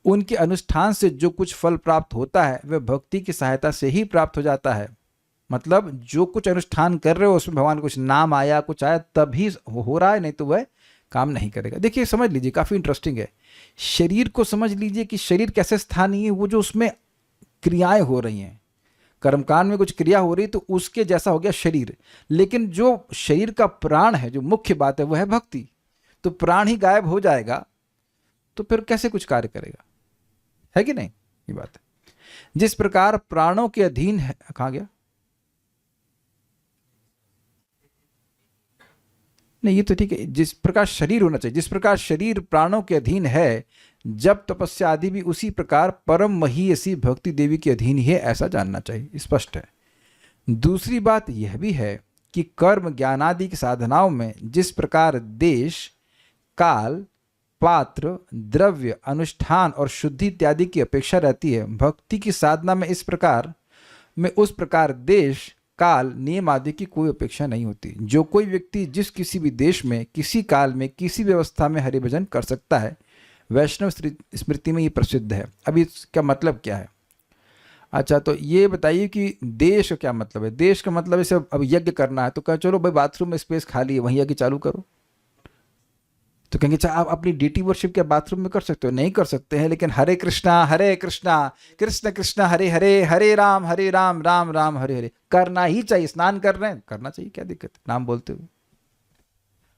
उनके अनुष्ठान से जो कुछ फल प्राप्त होता है वह भक्ति की सहायता से ही प्राप्त हो जाता है। मतलब जो कुछ अनुष्ठान कर रहे हो उसमें भगवान कुछ नाम आया, कुछ आया, तभी हो रहा है, नहीं तो वह काम नहीं करेगा। देखिए समझ लीजिए, काफ़ी इंटरेस्टिंग है। शरीर को समझ लीजिए कि शरीर कैसे स्थानीय है, वो जो उसमें क्रियाएं हो रही हैं, कर्मकांड में कुछ क्रिया हो रही तो उसके जैसा हो गया शरीर। लेकिन जो शरीर का प्राण है, जो मुख्य बात है, वह है भक्ति। तो प्राण ही गायब हो जाएगा तो फिर कैसे कुछ कार्य करेगा, है कि नहीं? ये बात है। जिस प्रकार प्राणों के अधीन है, कहाँ गया? नहीं, ये तो ठीक है। जिस प्रकार शरीर होना चाहिए, जिस प्रकार शरीर प्राणों के अधीन है, जब तपस्या आदि भी उसी प्रकार परम महीयसी भक्ति देवी के अधीन ही है, ऐसा जानना चाहिए, स्पष्ट है। दूसरी बात यह भी है कि कर्म ज्ञान आदि की साधनाओं में जिस प्रकार देश, काल, पात्र, द्रव्य, अनुष्ठान और शुद्धि इत्यादि की अपेक्षा रहती है, भक्ति की साधना में उस प्रकार देश, काल, नियम आदि की कोई अपेक्षा नहीं होती। जो कोई व्यक्ति जिस किसी भी देश में, किसी काल में, किसी व्यवस्था में हरिभजन कर सकता है, वैष्णव स्मृति में ये प्रसिद्ध है। अभी इसका मतलब क्या है? अच्छा, तो ये बताइए कि देश का क्या मतलब है? देश का मतलब है अब यज्ञ करना है तो कह चलो भाई बाथरूम में स्पेस खाली है, वहीं यज्ञ चालू करो। तो कहेंगे अच्छा आप अपनी डीटी वर्शिप क्या बाथरूम में कर सकते हो? नहीं कर सकते हैं, लेकिन हरे कृष्णा कृष्ण कृष्ण हरे हरे, हरे राम राम राम हरे हरे करना ही चाहिए। स्नान कर रहे हैं, करना चाहिए, क्या दिक्कत है नाम बोलते हुए?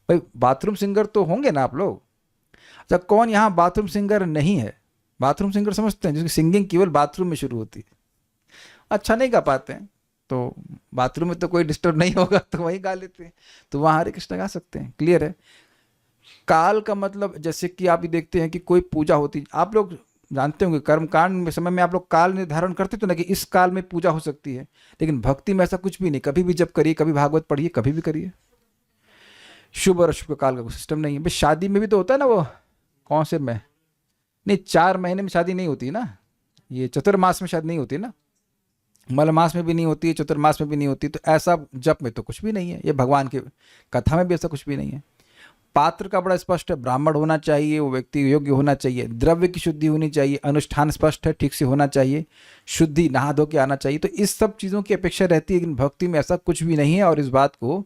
भाई बाथरूम सिंगर तो होंगे ना आप लोग। अच्छा, कौन यहाँ बाथरूम सिंगर नहीं है? बाथरूम सिंगर समझते हैं जिसकी सिंगिंग केवल बाथरूम में शुरू होती है, अच्छा नहीं गा पाते हैं तो बाथरूम में तो कोई डिस्टर्ब नहीं होगा तो वहीं गा लेते हैं, तो वहाँ हरे कृष्ण गा सकते हैं। क्लियर है? काल का मतलब जैसे कि आप ये देखते हैं कि कोई पूजा होती, आप लोग जानते होंगे कर्मकांड में समय में आप लोग काल निर्धारण करते तो ना कि इस काल में पूजा हो सकती है, लेकिन भक्ति में ऐसा कुछ भी नहीं। कभी भी जब करिए, कभी भागवत पढ़िए, कभी भी करिए। शुभ और अशुभ काल का कोई सिस्टम नहीं है। भाई शादी में भी तो होता है ना, वो कौन से में नहीं, 4 महीने में शादी नहीं होती ना, ये चतुर्मास में शादी नहीं होती ना, मलमास में भी नहीं होती है, चतुर्मास में भी नहीं होती। तो ऐसा जप में तो कुछ भी नहीं है, ये भगवान की कथा में भी ऐसा कुछ भी नहीं है। पात्र का बड़ा स्पष्ट है, ब्राह्मण होना चाहिए, वो व्यक्ति योग्य होना चाहिए, द्रव्य की शुद्धि होनी चाहिए, अनुष्ठान स्पष्ट है, ठीक से होना चाहिए, शुद्धि नहा धो के आना चाहिए। तो इस सब चीज़ों की अपेक्षा रहती है, लेकिन भक्ति में ऐसा कुछ भी नहीं है। और इस बात को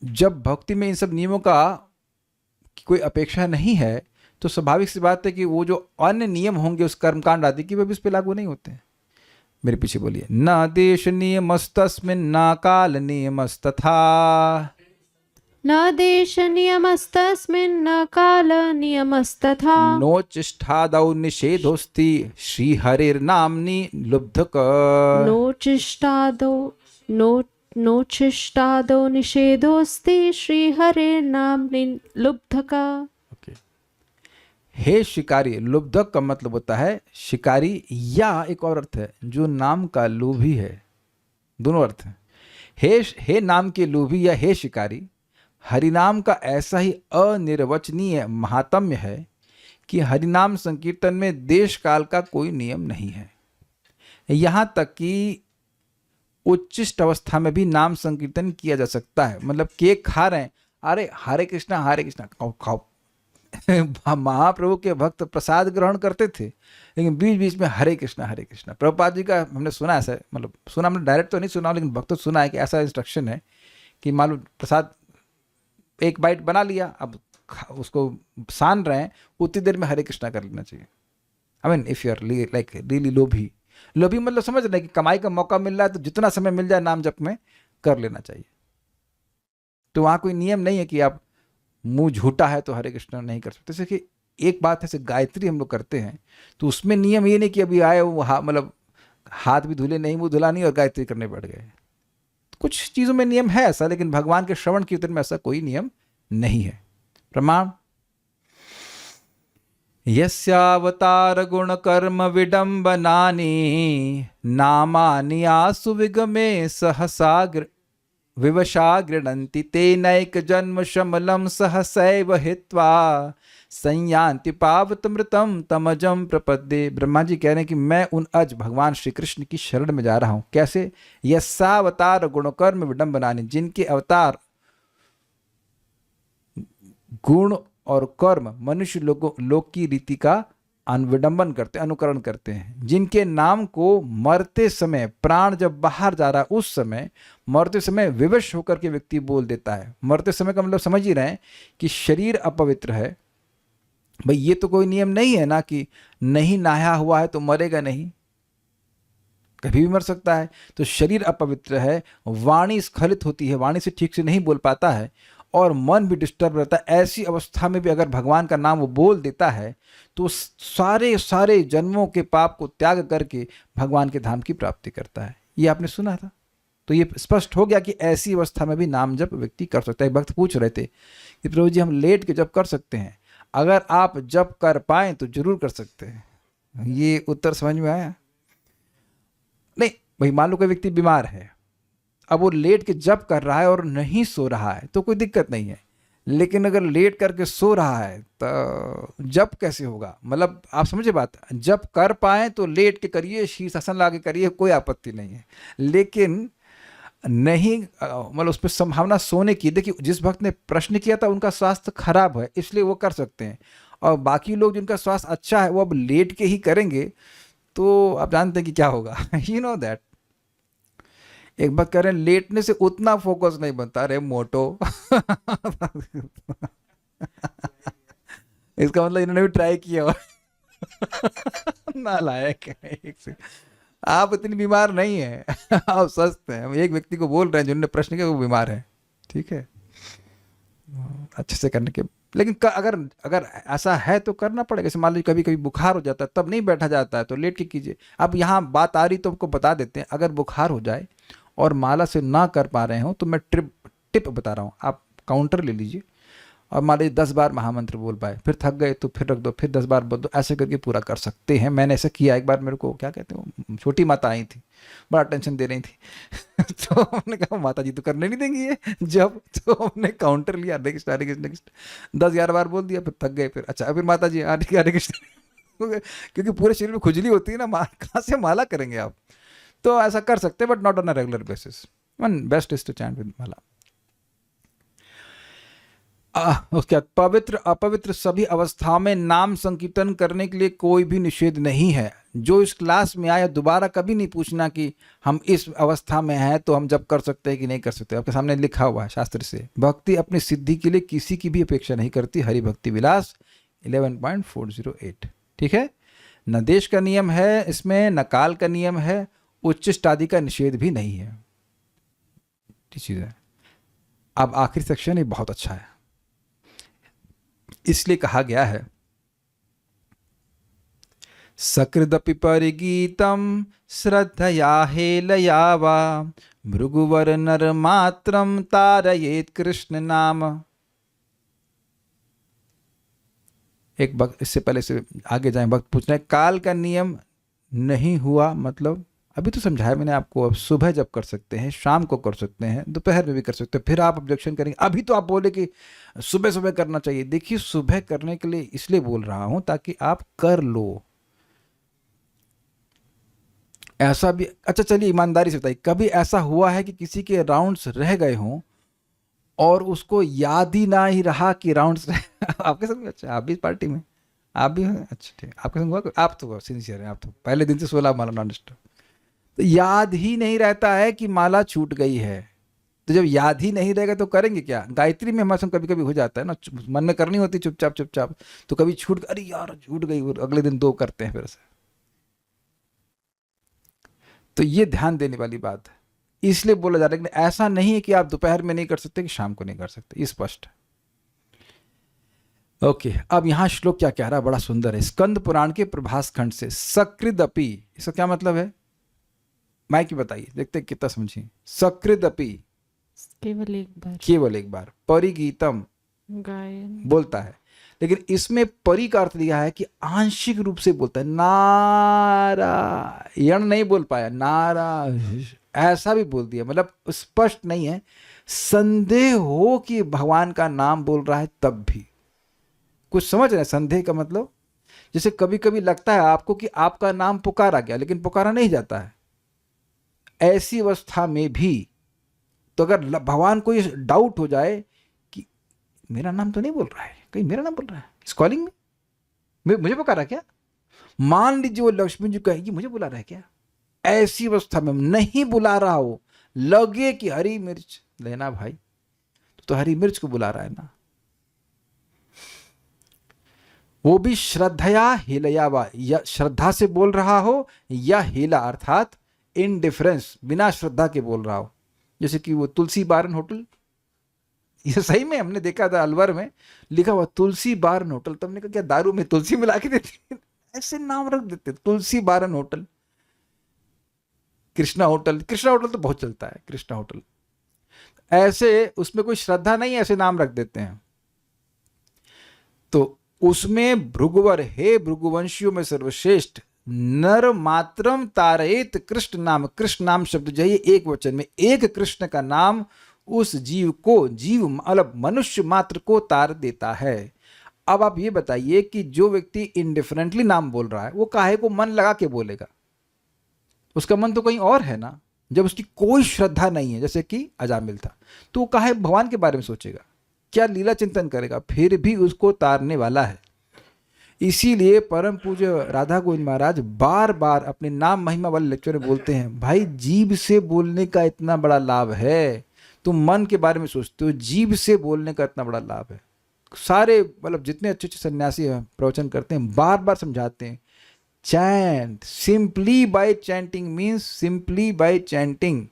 जब भक्ति में इन सब नियमों का कोई अपेक्षा नहीं है तो स्वाभाविक सी बात है कि वो जो अन्य नियम होंगे उस कर्मकांड आदि की, वे भी उस पर लागू नहीं होते हैं। मेरे पीछे बोलिए, न देश नियमस्तस्मिन् न काल नियमस्तथा, न देश नियमस्तस्मिन् न काल नियमस्तथा, नोचिष्ठादौ निषेधोस्ति श्रीहरिर्नाम्नि लुब्धक, नोचिष्टादो निषेधोस्ति श्रीहरिर्नाम्नि लुब्धक। हे शिकारी, लुब्धक का मतलब होता है शिकारी, या एक और अर्थ है जो नाम का लोभी है, दोनों अर्थ हैं। हे नाम के लोभी या हे शिकारी, हरिनाम का ऐसा ही अनिर्वचनीय महात्म्य है कि हरिनाम संकीर्तन में देश काल का कोई नियम नहीं है। यहाँ तक कि उच्चिष्ट अवस्था में भी नाम संकीर्तन किया जा सकता है। मतलब केक खा रहे हैं, अरे हरे कृष्णा खाओ खाओ। महाप्रभु के भक्त प्रसाद ग्रहण करते थे, लेकिन बीच बीच में हरे कृष्णा प्रभुपाद जी का हमने सुना ऐसा, मतलब सुना, हमने डायरेक्ट तो नहीं सुना, लेकिन भक्त तो सुना है कि ऐसा इंस्ट्रक्शन है कि मान लो प्रसाद एक बाइट बना लिया, अब उसको सान रहे हैं, उतनी देर में हरे कृष्णा कर लेना चाहिए। I mean if you are like really लोभी मतलब समझ रहे हैं कि कमाई का मौका मिल रहा है तो जितना समय मिल जाए नाम जप में कर लेना चाहिए। तो वहाँ कोई नियम नहीं है कि आप मुंह झूठा है तो हरे कृष्ण नहीं कर सकते। जैसे कि एक बात है, जैसे गायत्री हम लोग करते हैं तो उसमें नियम ये नहीं कि अभी आए वो मतलब हाथ भी धुले नहीं, मुंह धुला नहीं और गायत्री करने बैठ गए। कुछ चीजों में नियम है ऐसा, लेकिन भगवान के श्रवण कीर्तन में ऐसा कोई नियम नहीं है। प्रमाण, यस्यावतार गुण कर्म विडंबनानि नामानि आसु विगमे सहसा विवशा गृणन्ति तेनैक जन्म शमलम सहसैव हित्वा संयान्ति पावत मृतम तमजम प्रपद्ये। ब्रह्मा जी कह रहे हैं कि मैं उन अज भगवान श्री कृष्ण की शरण में जा रहा हूं। कैसे? यस्यावतार गुणकर्म विडंबनानि, जिनके अवतार गुण और कर्म मनुष्य लोग की रीति का विडंबन करते, अनुकरण करते हैं, जिनके नाम को मरते समय, प्राण जब बाहर जा रहा है उस समय, मरते समय विवश होकर के व्यक्ति बोल देता है। मरते समय का मतलब समझ ही रहे हैं कि शरीर अपवित्र है। भाई ये तो कोई नियम नहीं है ना कि नहीं नहाया हुआ है तो मरेगा नहीं, कभी भी मर सकता है। तो शरीर अपवित्र है, वाणी स्खलित होती है, वाणी से ठीक से नहीं बोल पाता है और मन भी डिस्टर्ब रहता है। ऐसी अवस्था में भी अगर भगवान का नाम वो बोल देता है तो सारे सारे जन्मों के पाप को त्याग करके भगवान के धाम की प्राप्ति करता है। ये आपने सुना था। तो ये स्पष्ट हो गया कि ऐसी अवस्था में भी नाम जप व्यक्ति कर सकता है। भक्त पूछ रहे थे कि प्रभु जी हम लेट के जप कर सकते हैं? अगर आप जप कर पाए तो जरूर कर सकते हैं। ये उत्तर समझ में आया? नहीं भाई, मान लो कोई व्यक्ति बीमार है, अब वो लेट के जप कर रहा है और नहीं सो रहा है तो कोई दिक्कत नहीं है, लेकिन अगर लेट करके सो रहा है तो जप कैसे होगा? मतलब आप समझे बात। जप कर पाए तो लेट के करिए, शीर्षासन ला के करिए, कोई आपत्ति नहीं है, लेकिन नहीं मतलब उस पर संभावना सोने की। देखिए जिस भक्त ने प्रश्न किया था उनका स्वास्थ्य खराब है इसलिए वो कर सकते हैं, और बाकी लोग जिनका स्वास्थ्य अच्छा है वो अब लेट के ही करेंगे तो आप जानते हैं कि क्या होगा। You know that. एक बात कह रहे हैं लेटने से उतना फोकस नहीं बनता, रे मोटो। इसका मतलब इन्होंने भी ट्राई किया हुआ। नालायक है। एक से आप इतनी बीमार नहीं है, आप स्वस्थ हैं। हम एक व्यक्ति को बोल रहे हैं जिन्होंने प्रश्न किया वो बीमार है, ठीक है, अच्छे से करने के। लेकिन अगर ऐसा है तो करना पड़ेगा। जैसे मान लीजिए कभी कभी बुखार हो जाता है तब नहीं बैठा जाता है तो लेट के कीजिए। अब यहाँ बात आ रही तो आपको बता देते हैं, अगर बुखार हो जाए और माला से ना कर पा रहे हो तो मैं टिप बता रहा हूँ, आप काउंटर ले लीजिए और मान लीजिए 10 बार महामंत्र बोल पाए, फिर थक गए तो फिर रख दो, फिर 10 बार बोल दो, ऐसे करके पूरा कर सकते हैं। मैंने ऐसा किया एक बार, मेरे को क्या कहते हैं छोटी माता आई थी, बड़ा टेंशन दे रही थी। तो हमने कहा माता जी तो करने नहीं देंगी ये जब, तो हमने काउंटर लिया, हरे कृष्ण हरे कृष्ण 10-11 बार बोल दिया, फिर थक गए, फिर अच्छा फिर माता जी हरे कृष्ण। क्योंकि पूरे शरीर में खुजली होती है ना, कहाँ से माला करेंगे आप? तो ऐसा कर सकते हैं but not on a regular basis. One best is to chant with mala. उसके बाद पवित्र अपवित्र सभी अवस्थाओं में नाम संकीर्तन करने के लिए कोई भी निषेध नहीं है। जो इस क्लास में आया दोबारा कभी नहीं पूछना कि हम इस अवस्था में हैं तो हम जब कर सकते हैं कि नहीं कर सकते। आपके सामने लिखा हुआ है शास्त्र से। भक्ति अपनी सिद्धि के लिए किसी की भी अपेक्षा नहीं करती। हरि भक्ति विलास 11.408। ठीक है, न देश का नियम है इसमें, न काल का नियम है, उच्चिष्ट आदि का निषेध भी नहीं है। चीज है। अब आखिरी सेक्शन ये बहुत अच्छा है, इसलिए कहा गया है सकृदपि परिगीतम श्रद्धया हेलया वा भृगुवर नर मात्रम तारयेत कृष्ण नाम। एक भक्त, इससे पहले से आगे जाए, भक्त पूछ रहे हैं काल का नियम नहीं हुआ मतलब अभी तो समझाया मैंने आपको। अब सुबह जब कर सकते हैं, शाम को कर सकते हैं, दोपहर में भी कर सकते हैं। फिर आप ऑब्जेक्शन करेंगे अभी तो आप बोले कि सुबह सुबह करना चाहिए। देखिए सुबह करने के लिए इसलिए बोल रहा हूं ताकि आप कर लो। ऐसा भी, अच्छा चलिए ईमानदारी से बताइए, कभी ऐसा हुआ है कि किसी के राउंड्स रह गए हों और उसको याद ही ना ही रहा कि राउंड्स आपके संग? अच्छा आप भी पार्टी में, आप भी हैं? अच्छा ठीक, आपके संग हुआ? आप तो सिंसियर हैं, आप तो पहले दिन से 16 माला नॉन डिस्टर्ब। तो याद ही नहीं रहता है कि माला छूट गई है, तो जब याद ही नहीं रहेगा तो करेंगे क्या? गायत्री में हमारे संग कभी कभी हो जाता है ना, मन में करनी होती चुपचाप चुपचाप, तो कभी छूट, अरे यार छूट गई, अगले दिन 2 करते हैं फिर से। तो ये ध्यान देने वाली बात है, इसलिए बोला जा रहा है। लेकिन ऐसा नहीं है कि आप दोपहर में नहीं कर सकते कि शाम को नहीं कर सकते, ये स्पष्ट है। ओके, अब यहां श्लोक क्या कह रहा है, बड़ा सुंदर है। स्कंद पुराण के प्रभास खंड से, सकृदपि, इसका क्या मतलब है? माइक की बताइए, देखते हैं कितना समझिए। सकृदपि, केवल एक बार। केवल एक बार। परिगीतम, गायन। बोलता है, लेकिन इसमें परि का अर्थ दिया है कि आंशिक रूप से बोलता है। नारायण नहीं बोल पाया, नारायण ऐसा भी बोल दिया, मतलब स्पष्ट नहीं है। संदेह हो कि भगवान का नाम बोल रहा है तब भी। कुछ समझ रहे हैं संदेह का मतलब? जैसे कभी कभी लगता है आपको कि आपका नाम पुकारा गया लेकिन पुकारा नहीं जाता है, ऐसी अवस्था में भी तो अगर भगवान को ये डाउट हो जाए कि मेरा नाम तो नहीं बोल रहा है, कहीं मेरा नाम बोल रहा है, इस कॉलिंग में मुझे पुकारा क्या, मान लीजिए वो लक्ष्मी जी कहेगी मुझे बुला रहा है क्या, ऐसी अवस्था में नहीं बुला रहा हो, लगे कि हरी मिर्च लेना भाई, तो हरी मिर्च को बुला रहा है ना, वो भी श्रद्धया हेलया, या श्रद्धा से बोल रहा हो या हेला अर्थात इनडिफरेंस, बिना श्रद्धा के बोल रहा हो। जैसे कि वो तुलसी बारन होटल, ये सही में हमने देखा था अलवर में लिखा हुआ तुलसी बारन होटल, तो हमने कहा क्या दारू में तुलसी मिला के देते, ऐसे नाम रख देते, तुलसी बारन hotel, Krishna hotel. Krishna hotel तो बहुत चलता है, कृष्णा होटल, ऐसे उसमें कोई श्रद्धा नहीं है, ऐसे नाम रख देते हैं। तो उसमें भृगुवर, हे भृगुवंशियों में सर्वश्रेष्ठ, नर मात्रम तारयेत कृष्ण नाम, कृष्ण नाम शब्द जो है एक वचन में एक कृष्ण का नाम उस जीव को, जीव मतलब मनुष्य मात्र को तार देता है। अब आप ये बताइए कि जो व्यक्ति इंडिफरेंटली नाम बोल रहा है वो काहे को मन लगा के बोलेगा, उसका मन तो कहीं और है ना। जब उसकी कोई श्रद्धा नहीं है, जैसे कि अजामिल था, तो वो काहे भगवान के बारे में सोचेगा, क्या लीला चिंतन करेगा, फिर भी उसको तारने वाला है। इसीलिए परम पूज्य राधा गोविंद महाराज बार बार अपने नाम महिमा वाले लेक्चर में बोलते हैं, भाई जीभ से बोलने का इतना बड़ा लाभ है, तुम मन के बारे में सोचते हो, जीभ से बोलने का इतना बड़ा लाभ है। सारे मतलब जितने अच्छे अच्छे सन्यासी प्रवचन करते हैं बार बार समझाते हैं, chant simply by chanting means simply by chanting,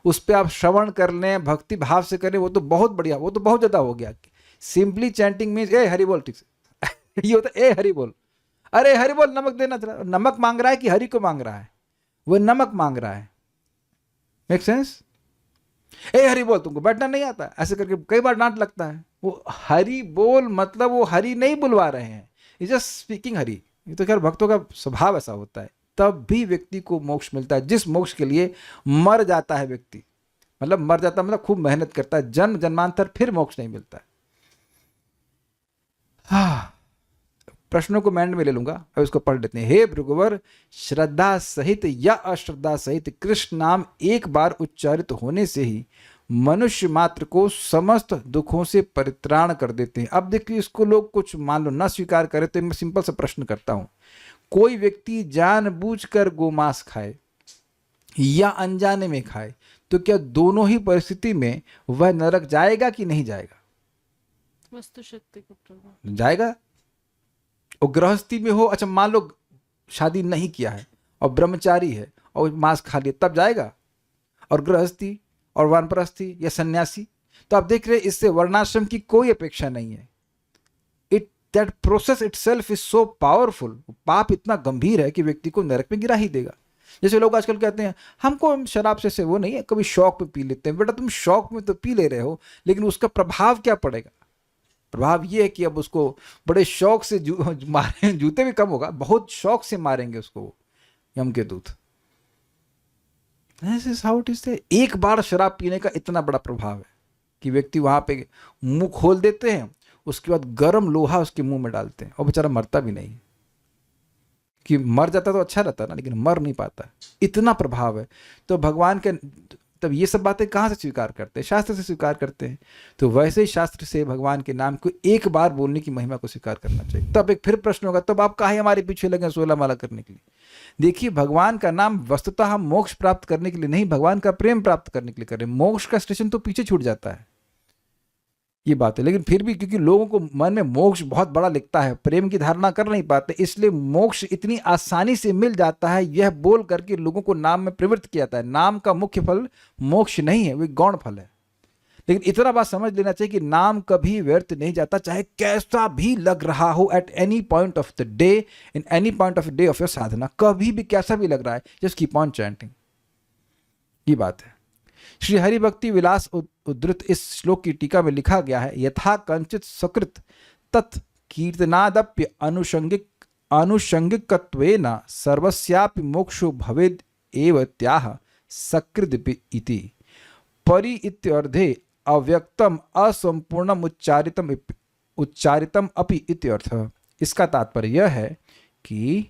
उस पर आप श्रवण कर लें, भक्ति भाव से करें, वो तो बहुत बढ़िया, वो तो बहुत ज़्यादा हो गया। सिंपली चैंटिंग मीन्स ए हरि बोल, ठीक से ये होता है, ए हरि बोल, अरे हरि बोल, नमक देना, नमक मांग रहा है कि हरि को मांग रहा है, वो नमक मांग रहा है, मेक सेंस। ए हरि बोल, तुमको बैठना नहीं आता, ऐसे करके कई बार डांट लगता है। वो हरि बोल मतलब वो हरि नहीं बुलवा रहे हैं, इज जस्ट स्पीकिंग हरि। ये तो खैर भक्तों का स्वभाव ऐसा होता है, तब भी व्यक्ति को मोक्ष मिलता है, जिस मोक्ष के लिए मर जाता है व्यक्ति, मतलब मर जाता मतलब खूब मेहनत करता है, जन्म जन्मांतर, फिर मोक्ष नहीं मिलता है। हाँ, प्रश्नों को मैं एंड में ले लूंगा, अब इसको पढ़ लेते हैं। हे भृगुवर, श्रद्धा सहित या अश्रद्धा सहित कृष्ण नाम एक बार उच्चारित होने से ही मनुष्य मात्र को समस्त दुखों से परित्राण कर देते हैं। अब देखिए, इसको लोग कुछ मान लो न स्वीकार करें तो मैं सिंपल सा प्रश्न करता हूं, कोई व्यक्ति जानबूझकर गोमांस खाए या अनजाने में खाए, तो क्या दोनों ही परिस्थिति में वह नरक जाएगा कि नहीं जाएगा? वस्तु शक्ति का प्रभाव जाएगा। और गृहस्थी में हो, अच्छा मान लो शादी नहीं किया है और ब्रह्मचारी है और मांस खा लिया, तब जाएगा। और गृहस्थी और वानप्रस्थी या सन्यासी, तो आप देख रहे हैं इससे वर्णाश्रम की कोई अपेक्षा नहीं है। It that process itself is so powerful, पाप इतना गंभीर है कि व्यक्ति को नरक में गिरा ही देगा। जैसे लोग आजकल कहते हैं हमको शराब से वो नहीं है, कभी शौक में पी लेते हैं। बेटा तुम शौक में तो पी ले रहे हो, लेकिन उसका प्रभाव क्या पड़ेगा? प्रभाव ये है कि अब उसको बड़े शौक से मारे, जूते भी कम होगा, बहुत शौक से मारेंगे उसको यम के दूत। How it is. एक बार शराब पीने का इतना बड़ा प्रभाव है कि व्यक्ति वहां पे मुंह खोल देते हैं, उसके बाद गर्म लोहा उसके मुंह में डालते हैं और बेचारा मरता भी नहीं। कि मर जाता तो अच्छा रहता ना, लेकिन मर नहीं पाता, इतना प्रभाव है। तो भगवान के तब ये सब बातें कहाँ से स्वीकार करते हैं? शास्त्र से स्वीकार करते हैं। तो वैसे ही शास्त्र से भगवान के नाम को एक बार बोलने की महिमा को स्वीकार करना चाहिए। तब एक फिर प्रश्न होगा, तब आप काहे हमारे पीछे लगे 16 माला करने के लिए? देखिए, भगवान का नाम वस्तुतः हम मोक्ष प्राप्त करने के लिए नहीं, भगवान का प्रेम प्राप्त करने के लिए करें। मोक्ष का स्टेशन तो पीछे छूट जाता है, ये बात है। लेकिन फिर भी क्योंकि लोगों को मन में मोक्ष बहुत बड़ा लिखता है, प्रेम की धारणा कर नहीं पाते, इसलिए मोक्ष इतनी आसानी से मिल जाता है, यह बोल करके लोगों को नाम में प्रवृत्त किया जाता है। नाम का मुख्य फल मोक्ष नहीं है, वो गौण फल है। लेकिन इतना बात समझ लेना चाहिए कि नाम कभी व्यर्थ नहीं जाता, चाहे कैसा भी लग रहा हो, at any point of the day, in any point of the day of your sadhana, कभी भी कैसा भी लग रहा है, जस्ट कीप ऑन चैंटिंग। ये बात है। श्री हरि भक्ति विलास उद्धृत इस श्लोक की टीका में लिखा गया है, यथा कंचित सकृत तत् कीर्तनादप्य अनुषंगिकत्वेन सर्वस्यापि मोक्षो भवेद एव त्याह सकृदपि इति। परि इत्यर्थे अव्यक्तम असंपूर्णम उच्चारितम अपि इत्यर्थः। इसका तात्पर्य यह है कि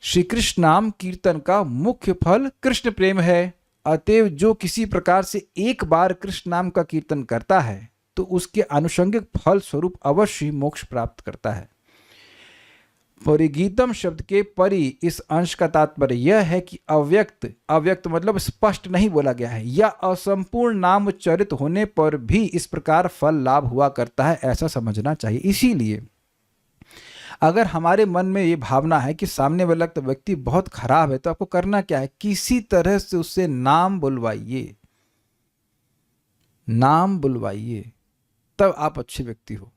श्री कृष्ण नाम कीर्तन का मुख्य फल कृष्ण प्रेम है। अतएव जो किसी प्रकार से एक बार कृष्ण नाम का कीर्तन करता है तो उसके आनुषंगिक फल स्वरूप अवश्य मोक्ष प्राप्त करता है। परिगीतम शब्द के परि इस अंश का तात्पर्य यह है कि अव्यक्त, अव्यक्त मतलब स्पष्ट नहीं बोला गया है, या असंपूर्ण नाम उच्चारित होने पर भी इस प्रकार फल लाभ हुआ करता है, ऐसा समझना चाहिए। इसीलिए अगर हमारे मन में ये भावना है कि सामने वाला व्यक्ति बहुत खराब है, तो आपको करना क्या है, किसी तरह से उससे नाम बुलवाइए, नाम बुलवाइए, तब आप अच्छे व्यक्ति हो।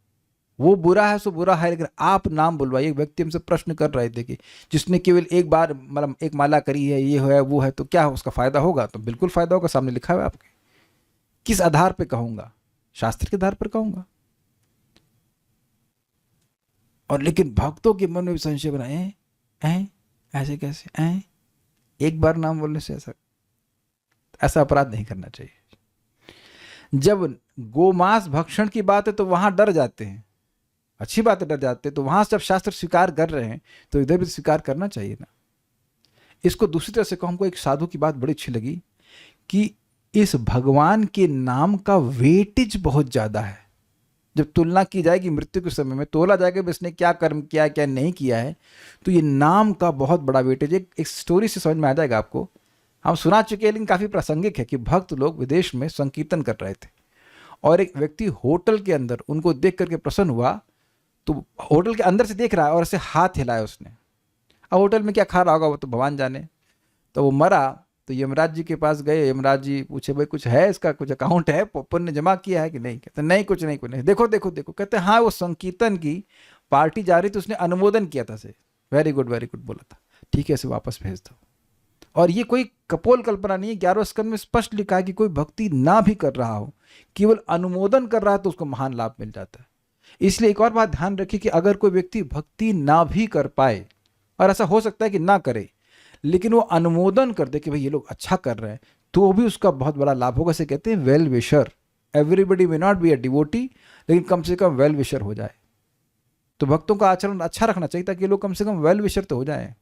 वो बुरा है सो बुरा है, लेकिन आप नाम बुलवाइए। व्यक्ति हमसे प्रश्न कर रहे थे कि जिसने केवल एक बार मतलब एक माला करी है, ये है वो है, तो क्या उसका फायदा होगा? तो बिल्कुल फायदा होगा, सामने लिखा हुआ है आपके। किस आधार पे कहूंगा? शास्त्र के आधार पर कहूंगा। और लेकिन भक्तों के मन में भी संशय बनाए, ऐसे कैसे, एक बार नाम बोलने से ऐसा अपराध नहीं करना चाहिए। जब गोमांस भक्षण की बात है तो वहां डर जाते हैं, अच्छी बात है, डर जाते हैं। तो वहां जब शास्त्र स्वीकार कर रहे हैं तो इधर भी स्वीकार करना चाहिए ना। इसको दूसरी तरह से कहूं, हमको एक साधु की बात बड़ी अच्छी लगी कि इस भगवान के नाम का वेटेज बहुत ज्यादा है। जब तुलना की जाएगी मृत्यु के समय में, तोला जाएगा कि इसने क्या कर्म किया क्या नहीं किया है, तो ये नाम का बहुत बड़ा वेटेज। एक स्टोरी से समझ में आ जाएगा आपको, हम सुना चुके हैं लेकिन काफी प्रासंगिक है, कि भक्त लोग विदेश में संकीर्तन कर रहे थे और एक व्यक्ति होटल के अंदर उनको देख करके प्रसन्न हुआ, तो होटल के अंदर से देख रहा है और ऐसे हाथ हिलाया उसने। अब होटल में क्या खा रहा होगा वो तो भगवान जाने। तो वो मरा तो यमराज जी के पास गए, यमराज जी पूछे भाई कुछ है इसका, कुछ अकाउंट है, पुण्य जमा किया है कि नहीं? कहते नहीं कुछ नहीं, कुछ नहीं। देखो देखो देखो, कहते हाँ वो संकीर्तन की पार्टी जा रही थी, उसने अनुमोदन किया था से, वेरी गुड बोला था, ठीक है इसे वापस भेज दो। और ये कोई कपोल कल्पना नहीं है, 11वें स्कंद में स्पष्ट लिखा है कि कोई भक्ति ना भी कर रहा हो, केवल अनुमोदन कर रहा है तो उसको महान लाभ मिल जाता है। इसलिए एक और बात ध्यान रखिए कि अगर कोई व्यक्ति भक्ति ना भी कर पाए, और ऐसा हो सकता है कि ना करे, लेकिन वो अनुमोदन कर दे कि भाई ये लोग अच्छा कर रहे हैं, तो भी उसका बहुत बड़ा लाभ होगा। इसे कहते हैं well wisher. Everybody may not be a devotee, लेकिन कम से कम वेल विशर हो जाए। तो भक्तों का आचरण अच्छा रखना चाहिए ताकि लोग कम से कम वेल विशर तो हो जाए,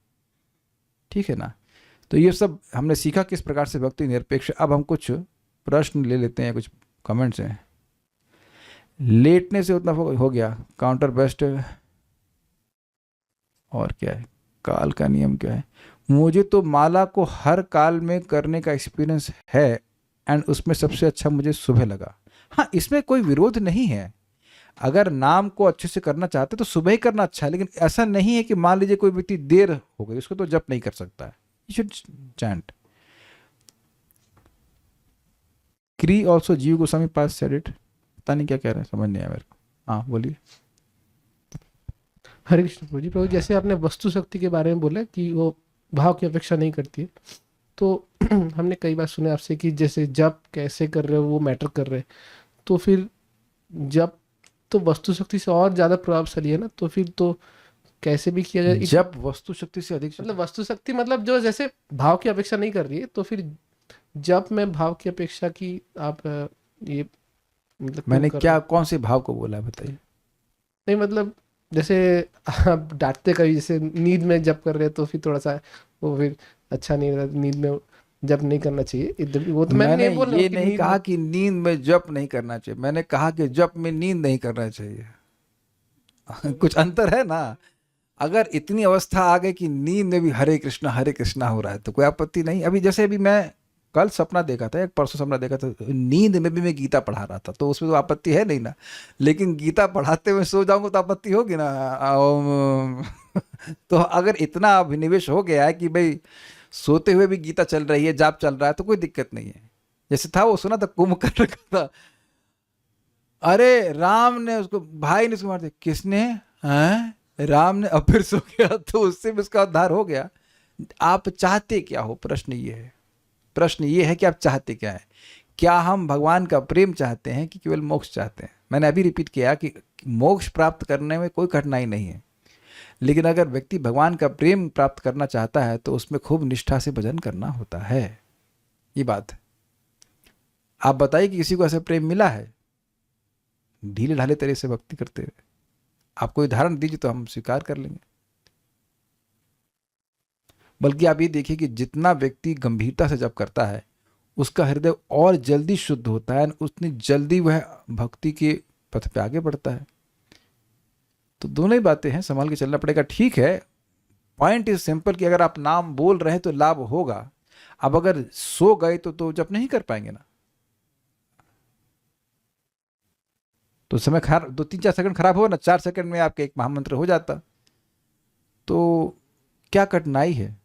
ठीक है ना। तो ये सब हमने सीखा किस प्रकार से भक्ति निरपेक्ष। अब हम कुछ प्रश्न ले लेते हैं, कुछ कमेंट्स हैं। लेटने से उतना हो गया, काउंटर बेस्ट, और क्या है, काल का नियम क्या है? मुझे तो माला को हर काल में करने का एक्सपीरियंस है एंड उसमें सबसे अच्छा मुझे सुबह लगा। हाँ, इसमें कोई विरोध नहीं है। अगर नाम को अच्छे से करना चाहते तो सुबह ही करना अच्छा है, लेकिन ऐसा नहीं है कि मान लीजिए कोई व्यक्ति देर हो गई, उसको तो जप नहीं कर सकता है। You should chant. क्री ऑल्सो जीव गोस्वामी पास सेड इट। पता नहीं क्या कह रहे हैं, समझ नहीं आया मेरे को। हाँ बोलिए। हरे कृष्ण प्रभु जी। प्रभु जैसे आपने वस्तु शक्ति के बारे में बोला कि वो भाव की अपेक्षा नहीं करती है, तो हमने कई बार सुने आपसे कि जैसे जप कैसे कर रहे हो वो मैटर कर रहे हैं, तो फिर जप तो वस्तु शक्ति से और ज्यादा प्रभावशाली है ना, तो फिर तो कैसे भी किया जाए। जप वस्तु शक्ति से अधिक, मतलब वस्तु शक्ति मतलब जो जैसे भाव की अपेक्षा नहीं कर रही है, तो फिर जप में भाव की अपेक्षा की आप ये मतलब मैंने क्या कौन से भाव को बोला है बताइए? नहीं मतलब जैसे आप डांटते कभी, जैसे नींद में जप कर रहे हैं तो फिर थोड़ा सा वो फिर अच्छा नहीं रहता, नींद में जप नहीं करना चाहिए इधर। वो तो मैंने नहीं बोला, ये नहीं कहा कि नींद में जप नहीं करना चाहिए, मैंने कहा कि जप में नींद नहीं करना चाहिए। कुछ अंतर है ना। अगर इतनी अवस्था आ गई कि नींद में भी हरे कृष्णा हो रहा है तो कोई आपत्ति नहीं। अभी जैसे अभी मैं कल सपना देखा था, एक परसों सपना देखा था, नींद में भी मैं गीता पढ़ा रहा था, तो उसमें तो आपत्ति है नहीं ना। लेकिन गीता पढ़ाते हुए सो जाऊंगा तो आपत्ति होगी ना। तो अगर इतना अभिनिवेश हो गया है कि भाई सोते हुए भी गीता चल रही है, जाप चल रहा है, तो कोई दिक्कत नहीं है। जैसे था वो सुना था, कुंभकर्ण रखा था, अरे राम ने उसको, भाई ने उसको मार दिया। किसने? राम ने। अब फिर सो गया, तो उससे भी उसका उद्धार हो गया। आप चाहते क्या हो, प्रश्न ये है। प्रश्न ये है कि आप चाहते क्या है? क्या हम भगवान का प्रेम चाहते हैं कि केवल मोक्ष चाहते हैं? मैंने अभी रिपीट किया कि मोक्ष प्राप्त करने में कोई कठिनाई नहीं है, लेकिन अगर व्यक्ति भगवान का प्रेम प्राप्त करना चाहता है तो उसमें खूब निष्ठा से भजन करना होता है। ये बात है। आप बताइए कि किसी को ऐसा प्रेम मिला है ढीले ढाले तरह से भक्ति करते हुए? आप कोई उदाहरण दीजिए तो हम स्वीकार कर लेंगे। बल्कि आप ये देखिए कि जितना व्यक्ति गंभीरता से जप करता है उसका हृदय और जल्दी शुद्ध होता है, उतनी जल्दी वह भक्ति के पथ पे आगे बढ़ता है। तो दोनों ही बातें हैं, संभाल के चलना पड़ेगा। ठीक है, पॉइंट इज सिंपल कि अगर आप नाम बोल रहे हैं तो लाभ होगा। अब अगर सो गए तो जप नहीं कर पाएंगे ना, तो समय खराब, 2-3-4 सेकंड खराब हो ना, 4 सेकंड में आपके एक महामंत्र हो जाता। तो क्या कठिनाई है?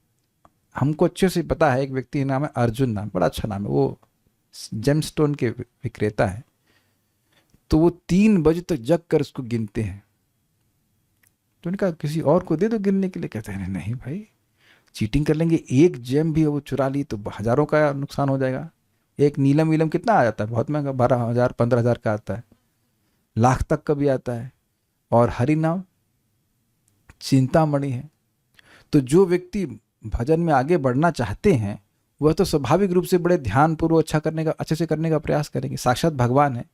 हमको अच्छे से पता है, एक व्यक्ति का नाम है अर्जुन, नाम बड़ा अच्छा नाम है, वो जेमस्टोन के विक्रेता है। तो वो 3 बजे तक जग कर उसको गिनते हैं। तो उन्होंने कहा किसी और को दे दो गिनने के लिए। कहते हैं नहीं भाई, चीटिंग कर लेंगे, एक जेम भी वो चुरा ली तो हजारों का नुकसान हो जाएगा। एक नीलम वीलम कितना आ जाता है? बहुत महंगा, 12,000 15,000 का आता है, लाख तक का भी आता है। और हरि नाम चिंतामणि है। तो जो व्यक्ति भजन में आगे बढ़ना चाहते हैं वह तो स्वाभाविक रूप से बड़े ध्यान पूर्वक अच्छे से करने का प्रयास करेंगे। साक्षात भगवान है।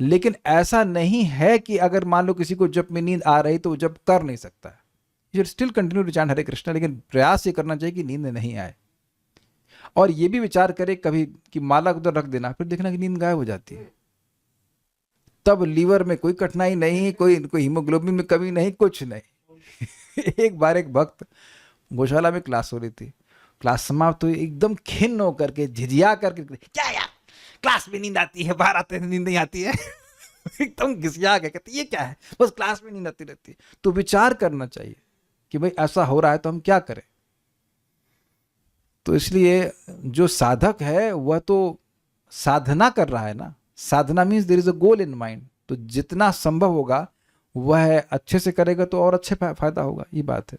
लेकिन ऐसा नहीं है कि अगर मान लो किसी को जप में नींद आ रही तो वो जप कर नहीं सकता। You still continue to chant Hare Krishna, लेकिन प्रयास ये करना चाहिए कि नींद नहीं आए। और ये भी विचार करे कभी कि माला उधर रख देना, फिर देखना कि नींद गायब हो जाती है। तब लीवर में कोई कठिनाई नहीं, कोई हीमोग्लोबिन में कमी नहीं, कुछ नहीं। एक बार एक भक्त गौशाला में क्लास हो रही थी, क्लास समाप्त हुई, एकदम खिन्न होकर के झिझिया करके, क्या यार क्लास में नींद आती है, बाहर आते नींद नहीं आती है। एकदम घिसिया गया, कहते ये क्या है, बस क्लास में नींद आती रहती है। तो विचार करना चाहिए कि भाई ऐसा हो रहा है तो हम क्या करें। तो इसलिए जो साधक है वह तो साधना कर रहा है ना। Sadhana means there is a goal in mind. तो जितना संभव होगा वह अच्छे से करेगा तो और अच्छे फायदा होगा, ये बात है।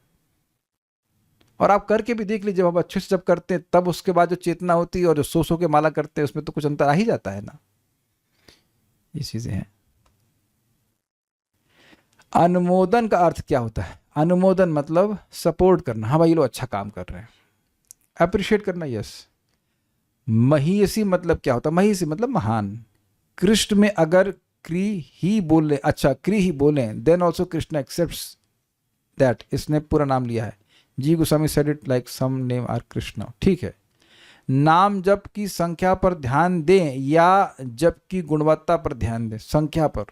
और आप करके भी देख लीजिए, जब आप अच्छे से जब करते हैं तब उसके बाद जो चेतना होती है और जो सो के माला करते हैं उसमें तो कुछ अंतर आ ही जाता है ना। ये चीजें हैं। अनुमोदन का अर्थ क्या होता है? अनुमोदन मतलब सपोर्ट करना। हाँ भाई ये लोग अच्छा काम कर रहे हैं, अप्रिशिएट करना। यस। महीयसी मतलब क्या होता है? महीयसी मतलब महान। कृष्ण में अगर क्री ही बोले, अच्छा क्री ही बोले, then also Krishna accepts that. इसने पूरा नाम लिया है। जी Goswami said it like some name are Krishna. ठीक है। नाम जप की संख्या पर ध्यान दें या जप की गुणवत्ता पर ध्यान दें? संख्या पर।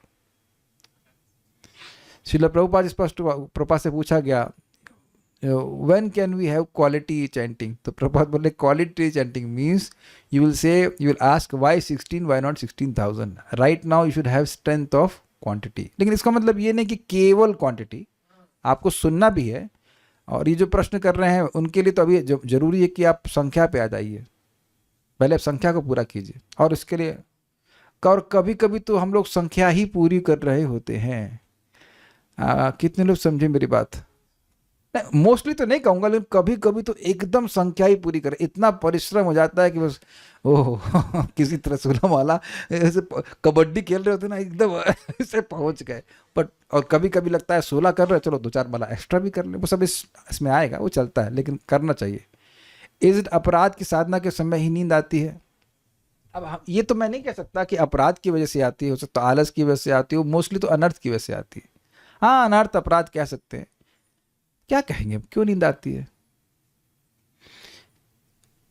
श्रील प्रभुपाद स्पष्ट, प्रभुपाद से पूछा गया when can we have quality chanting? तो प्रभुपाद बोले quality chanting means you will ask why 16, why not 16,000? Right now you should have strength of quantity. लेकिन इसका मतलब ये नहीं कि केवल क्वांटिटी, आपको सुनना भी है। और ये जो प्रश्न कर रहे हैं उनके लिए तो अभी जरूरी है कि आप संख्या पे आ जाइए, पहले आप संख्या को पूरा कीजिए। और इसके लिए और कभी कभी तो हम लोग संख्या ही पूरी कर रहे होते हैं। कितने लोग समझे मेरी बात? मोस्टली तो नहीं कहूँगा, लेकिन कभी कभी तो एकदम संख्या ही पूरी करें। इतना परिश्रम हो जाता है कि बस ओह किसी तरह 16 माला, ऐसे कबड्डी खेल रहे होते ना, एकदम ऐसे पहुंच गए। बट और कभी कभी लगता है 16 कर रहे हैं, चलो 2-4 माला एक्स्ट्रा भी कर ले, वो सब इसमें आएगा, वो चलता है, लेकिन करना चाहिए। इज इट अपराध की साधना के समय ही नींद आती है? अब ये तो मैं नहीं कह सकता कि अपराध की वजह से आती है, हो सकता आलस की वजह से आती है, मोस्टली तो अनर्थ की वजह से आती है। हाँ, अनर्थ अपराध कह सकते हैं। क्या कहेंगे, क्यों नींद आती है?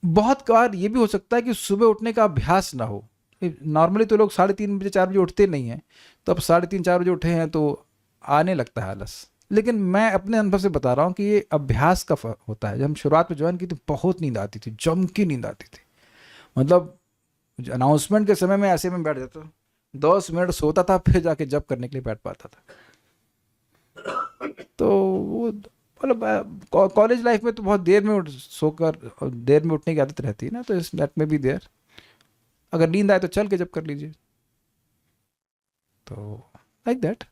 बहुत बार ये भी हो सकता है कि सुबह उठने का अभ्यास ना हो। नॉर्मली तो लोग 3:30 बजे 4 बजे उठते नहीं हैं, तो अब 3:30-4 बजे उठे हैं तो आने लगता है आलस। लेकिन मैं अपने अनुभव से बता रहा हूँ कि ये अभ्यास का होता है। जब हम शुरुआत में ज्वाइन की तो बहुत नींद आती थी, जम की नींद आती थी। मतलब अनाउंसमेंट के समय में ऐसे में बैठ जाता, 10 मिनट सोता था, फिर जाके जब करने के लिए बैठ पाता था। तो वो मतलब कॉलेज लाइफ में तो बहुत देर में सोकर देर में उठने की आदत रहती है ना, तो इस दैट में भी देर, अगर नींद आए तो चल के जब कर लीजिए। तो लाइक दैट।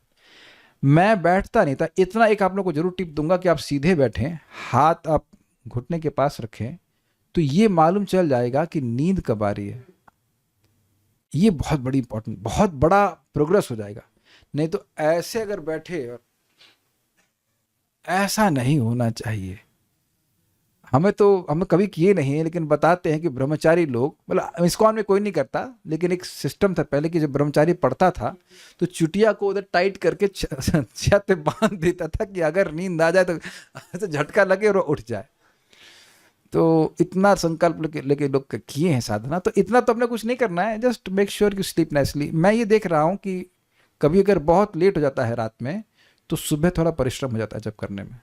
मैं बैठता नहीं था। इतना एक आप लोग को जरूर टिप दूंगा कि आप सीधे बैठें, हाथ आप घुटने के पास रखें, तो तो ये मालूम चल जाएगा कि नींद कब आ रही है। ये बहुत बड़ी इंपॉर्टेंट, बहुत बड़ा प्रोग्रेस हो जाएगा। नहीं तो ऐसे अगर बैठे, और ऐसा नहीं होना चाहिए। हमें कभी किए नहीं है, लेकिन बताते हैं कि ब्रह्मचारी लोग, मतलब इस्कॉन में कोई नहीं करता, लेकिन एक सिस्टम था पहले कि जब ब्रह्मचारी पढ़ता था तो चुटिया को उधर टाइट करके छत पे बांध देता था कि अगर नींद आ जाए तो झटका लगे और वो उठ जाए। तो इतना संकल्प लेके लोग किए हैं साधना। तो इतना तो अपने कुछ नहीं करना है, जस्ट मेक श्योर कि स्लीप नाइसली। मैं ये देख रहा हूँ कि कभी अगर बहुत लेट हो जाता है रात में तो सुबह थोड़ा परिश्रम हो जाता है जब करने में।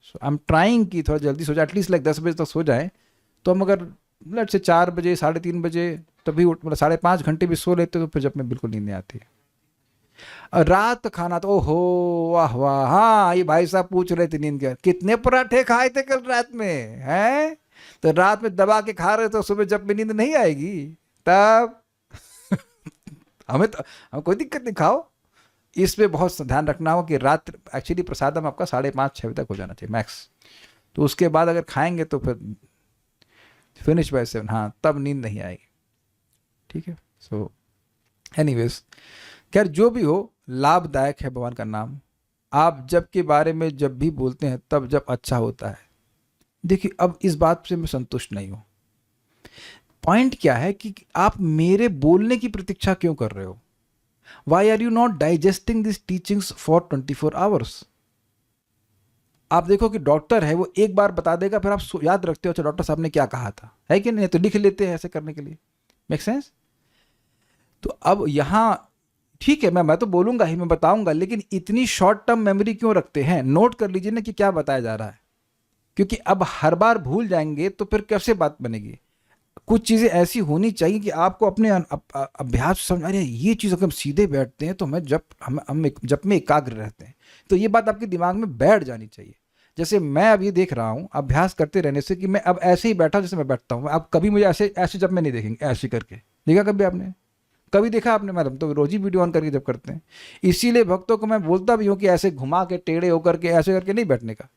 सो आई एम ट्राइंग कि थोड़ा जल्दी सो जाए, एटलीस्ट लाइक 10 बजे तक सो जाए। तो हम अगर लेट से 4 बजे 3:30 बजे तभी मतलब 5.5 घंटे भी सो लेते तो फिर जब में बिल्कुल नींद नहीं आती है। और रात का खाना तो ओहो वाह वाह, हाँ ये भाई साहब पूछ रहे थे नींद के कितने पराठे खाए थे कल रात में, हैं? तो रात में दबा के खा रहे तो सुबह जब में नींद नहीं आएगी तब हमें कोई दिक्कत नहीं, खाओ। इस पे बहुत ध्यान रखना हो कि रात एक्चुअली प्रसादम आपका 5:30-6 बजे तक हो जाना चाहिए मैक्स। तो उसके बाद अगर खाएंगे तो फिर फिनिश बाय 7, हाँ तब नींद नहीं आएगी। ठीक है। सो एनीवेज, खैर जो भी हो, लाभदायक है भगवान का नाम। आप जब के बारे में जब भी बोलते हैं तब जब अच्छा होता है। देखिए अब इस बात से मैं संतुष्ट नहीं हूं। पॉइंट क्या है कि आप मेरे बोलने की प्रतीक्षा क्यों कर रहे हो? Why are you not digesting these teachings for 24 hours? आप देखो कि डॉक्टर है, वो एक बार बता देगा, फिर आप याद रखते हो अच्छा डॉक्टर साहब ने क्या कहा था, है कि नहीं? तो लिख लेते हैं ऐसे करने के लिए। Make sense? तो अब यहाँ ठीक है, मैं तो बोलूंगा ही, मैं बताऊंगा, लेकिन इतनी शॉर्ट टर्म मेमोरी क्यों रखते हैं? नोट कर लीजिए ना कि क्या बताया जा रहा है, क्योंकि अब हर बार भूल जाएंगे तो फिर कैसे बात बनेगी। कुछ चीज़ें ऐसी होनी चाहिए कि आपको अपने अभ्यास समझ, अरे ये चीज़ अगर हम सीधे बैठते हैं तो हमें हम जब में एकाग्र रहते हैं, तो ये बात आपके दिमाग में बैठ जानी चाहिए। जैसे मैं अब ये देख रहा हूँ अभ्यास करते रहने से कि मैं अब ऐसे ही बैठा जैसे मैं बैठता हूँ। अब कभी मुझे ऐसे जब में नहीं देखेंगे ऐसे करके, देखा कभी आपने? कभी देखा आपने? मैडम तो रोज ही वीडियो ऑन करके जब करते हैं। इसीलिए भक्तों को मैं बोलता भी हूँ कि ऐसे घुमा के टेढ़े होकर के ऐसे करके नहीं बैठने का।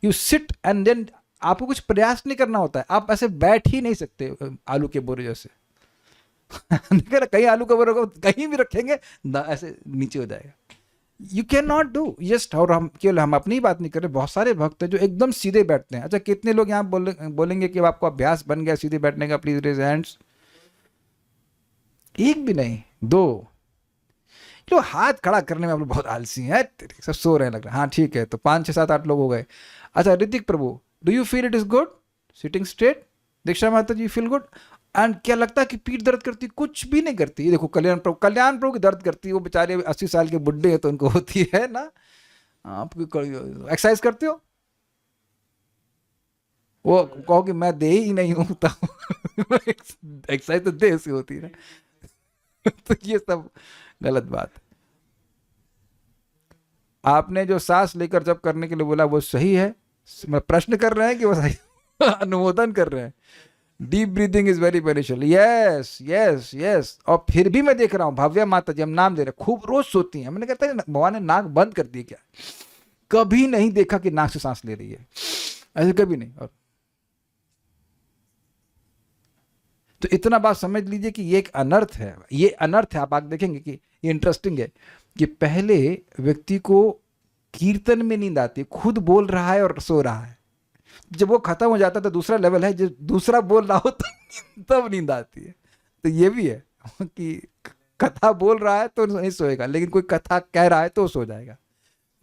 यू सिट एंड देन आपको कुछ प्रयास नहीं करना होता है, आप ऐसे बैठ ही नहीं सकते आलू के बोरे जैसे। कहीं आलू का बोरा को कहीं भी रखेंगे ऐसे नीचे हो जाएगा। You can not do just. और हम केवल हम अपनी बात नहीं कर रहे, बहुत सारे भक्त हैं जो एकदम सीधे बैठते हैं। अच्छा कितने लोग यहाँ बोलेंगे कि आपको अभ्यास बन गया सीधे बैठने का? Please raise hands. एक भी नहीं, 2 लोग। हाथ खड़ा करने में आप लोग बहुत आलसी हैं, सब सो रहे हैं लग रहा है। हाँ ठीक है, तो 5 6 7 8 लोग हो गए। अच्छा Hrithik Prabhu, do you feel it is good sitting straight? Diksha माता जी फील गुड? एंड क्या लगता है कि पीठ दर्द करती? कुछ भी नहीं करती। ये देखो कल्याण प्रभु की दर्द करती है, वो बेचारे 80 साल के बुढ़े हैं तो उनको होती है ना। आप एक्सरसाइज करते हो? वो कहो कि मैं दे ही नहीं हूं तो एक्सरसाइज तो देह से होती है। तो ये सब गलत बात है। आपने जो सांस लेकर जब करने के लिए बोला वो सही है, मैं प्रश्न कर रहे हैं कि वो सही अनुमोदन कर रहे हैं। Deep breathing is very beneficial. Yes yes yes. और फिर भी मैं देख रहा हूँ भव्या माता जी, हम नाम दे रहे, खूब रोज सोती हैं। मैंने कहता है भगवान ने नाक बंद कर दी क्या? कभी नहीं देखा कि नाक से सांस ले रही है, ऐसे कभी नहीं। और तो इतना बात समझ लीजिए कि ये एक अनर्थ है, ये अनर्थ है। आप आगे देखेंगे कि ये इंटरेस्टिंग है कि पहले व्यक्ति को कीर्तन में नींद आती है, खुद बोल रहा है और सो रहा है। जब वो खत्म हो जाता है तो दूसरा लेवल है, जब दूसरा बोल रहा हो तब नींद आती है। तो ये भी है कि कथा बोल रहा है तो नहीं सोएगा, लेकिन कोई कथा कह रहा है तो सो जाएगा।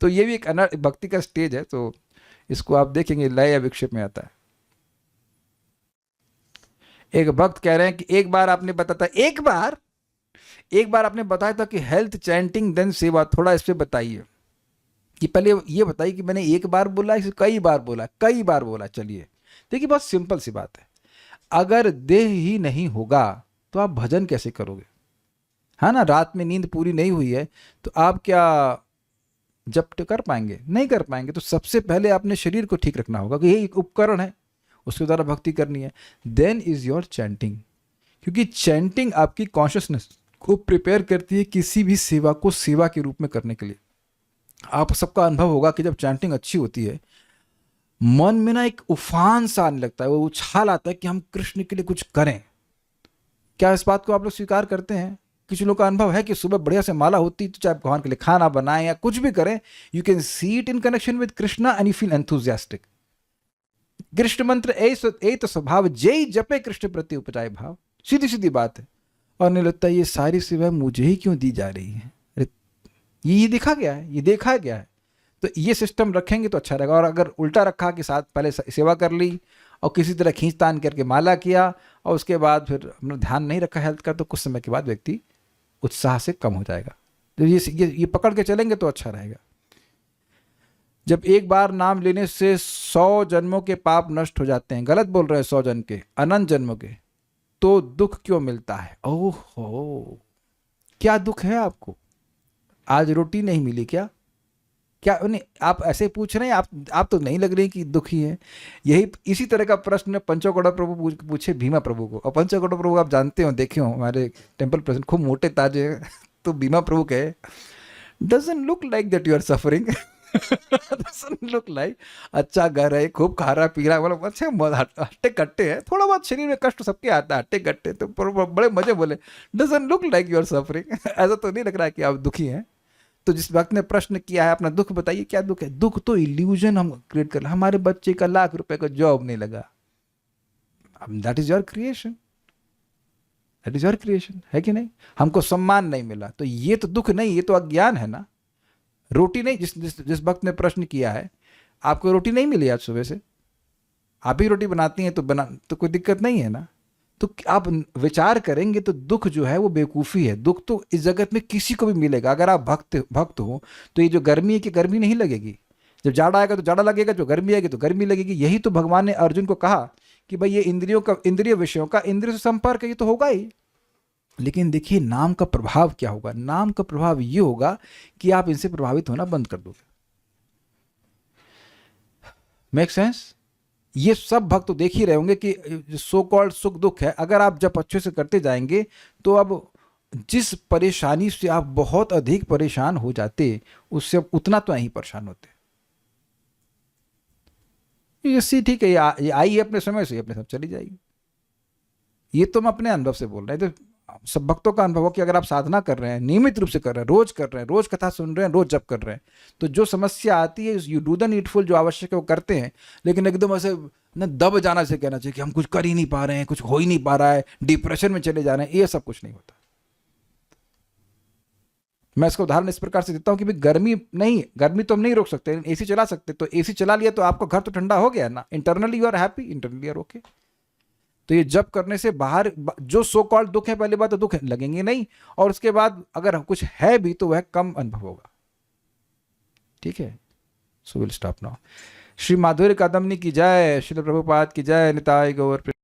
तो ये भी एक अनर्थ भक्ति का स्टेज है। तो इसको आप देखेंगे लय या विक्षेप में आता है। एक भक्त कह रहे हैं कि एक बार आपने बताया, एक बार आपने बताया था कि हेल्थ चैंटिंग देन सेवा, थोड़ा इस पे बताइए कि पहले ये बताइए कि मैंने एक बार बोला, इसे कई बार बोला। चलिए देखिए बहुत सिंपल सी बात है। अगर देह ही नहीं होगा तो आप भजन कैसे करोगे? है ना, रात में नींद पूरी नहीं हुई है तो आप क्या जप कर पाएंगे? नहीं कर पाएंगे। तो सबसे पहले आपने शरीर को ठीक रखना होगा कि ये एक उपकरण है, उसके द्वारा भक्ति करनी है। देन इज योर चैंटिंग, क्योंकि चैंटिंग आपकी कॉन्शियसनेस को प्रिपेयर करती है किसी भी सेवा को सेवा के रूप में करने के लिए। आप सबका अनुभव होगा कि जब चैंटिंग अच्छी होती है मन में ना एक उफान सा आने लगता है, वो उछाल आता है कि हम कृष्ण के लिए कुछ करें। क्या इस बात को आप लोग स्वीकार करते हैं? कुछ लोगों का अनुभव है कि सुबह बढ़िया से माला होती तो चाहे भगवान के लिए खाना बनाएं या कुछ भी करें, you can see it in connection with Krishna and you feel enthusiastic. Krishna मंत्र ए तो स्वभाव जय जपे कृष्ण प्रति उपजाए भाव, सीधी सीधी बात है। और नहीं लगता ये सारी सेवा मुझे ही क्यों दी जा रही है? अरे ये देखा गया है, ये देखा गया है। तो ये सिस्टम रखेंगे तो अच्छा रहेगा। और अगर उल्टा रखा कि साथ पहले सेवा कर ली और किसी तरह खींचतान करके माला किया और उसके बाद फिर अपना ध्यान नहीं रखा हेल्थ का, तो कुछ समय के बाद व्यक्ति उत्साह से कम हो जाएगा। तो ये पकड़ के चलेंगे तो अच्छा रहेगा। जब एक बार नाम लेने से 100 जन्मों के पाप नष्ट हो जाते हैं, गलत बोल रहे हैं, 100 जन्म के, अनंत जन्मों के, तो दुख क्यों मिलता है? ओहो, क्या दुख है आपको? आज रोटी नहीं मिली क्या? क्या नहीं, आप ऐसे पूछ रहे हैं, आप तो नहीं लग रही कि दुखी है। यही इसी तरह का प्रश्न पंचोकौड़ा प्रभु पूछे भीमा प्रभु को। और पंचोकौड़ा प्रभु आप जानते हो, देखे हो हमारे टेम्पल प्रेजेंट, खूब मोटे ताजे हैं। तो भीमा प्रभु कहे, doesn't look like that you are suffering. Doesn't look like, अच्छा घर है, खूब खा रहा पी रहा, बोला अच्छे हट्टे कट्टे हैं, थोड़ा बहुत शरीर में कष्ट सबके आता है, हट्टे कट्टे। तो बड़े मजे बोले, doesn't look like you are suffering. ऐसा तो नहीं लग रहा है कि आप दुखी हैं। तो जिस वक्त ने प्रश्न किया है अपना दुख बताइए, क्या दुख है? दुख तो इल्यूजन हम क्रिएट कर रहे हैं। हमारे बच्चे का लाख रुपए का जॉब नहीं लगा, that is your creation, that is your creation, है कि नहीं? हमको सम्मान नहीं मिला, तो ये तो दुख नहीं, ये तो अज्ञान है ना। रोटी नहीं, जिस वक्त ने प्रश्न किया है, आपको रोटी नहीं मिली आज सुबह से, आप ही रोटी बनाती हैं तो कोई दिक्कत नहीं है ना। तो आप विचार करेंगे तो दुख जो है वो बेवकूफ़ी है। दुख तो इस जगत में किसी को भी मिलेगा। अगर आप भक्त हो तो ये जो गर्मी है कि गर्मी नहीं लगेगी, जब जाड़ा आएगा तो जाड़ा लगेगा, जो गर्मी आएगी तो गर्मी लगेगी। यही तो भगवान ने अर्जुन को कहा कि भाई ये इंद्रिय विषयों का इंद्रिय से संपर्क है, ये तो होगा ही। लेकिन देखिए नाम का प्रभाव क्या होगा। नाम का प्रभाव ये होगा कि आप इनसे प्रभावित होना बंद कर दोगे। Make sense? ये सब भक्त तो देख ही रहे होंगे कि सो कॉल्ड सुख दुख है, अगर आप जब अच्छे से करते जाएंगे तो अब जिस परेशानी से आप बहुत अधिक परेशान हो जाते, उससे अब उतना तो नहीं परेशान होते। ये ठीक है, ये आई है अपने समय से, अपने सब चली जाएगी। ये तो हम अपने अनुभव से बोल रहे हैं। तो सब भक्तों का अनुभव हो कि अगर आप साधना कर रहे हैं, नियमित रूप से कर रहे हैं, रोज कर रहे हैं, रोज कथा सुन रहे हैं, रोज जप कर रहे हैं, तो जो समस्या आती है, यू डू द नीडफुल, जो आवश्यक है वो करते हैं। लेकिन एकदम ऐसे ना दब जाना से कहना चाहिए कि हम कुछ कर ही नहीं पा रहे हैं, कुछ हो ही नहीं पा रहा है, डिप्रेशन में चले जा रहे हैं, ये सब कुछ नहीं होता। मैं इसका उदाहरण इस प्रकार से देता हूं कि भाई गर्मी तो हम नहीं रोक सकते, एसी चला सकते। तो एसी चला लिया तो आपका घर तो ठंडा हो गया ना, internally you are happy, internally you are okay. तो ये जब करने से बाहर जो सो कॉल्ड दुख है, पहली बात तो दुख लगेंगे नहीं, और उसके बाद अगर कुछ है भी तो वह कम अनुभव होगा। ठीक है, so will stop now. Shri माधुर्य कादम्बनी की जय, श्री प्रभुपाद की जय, निताय गौर।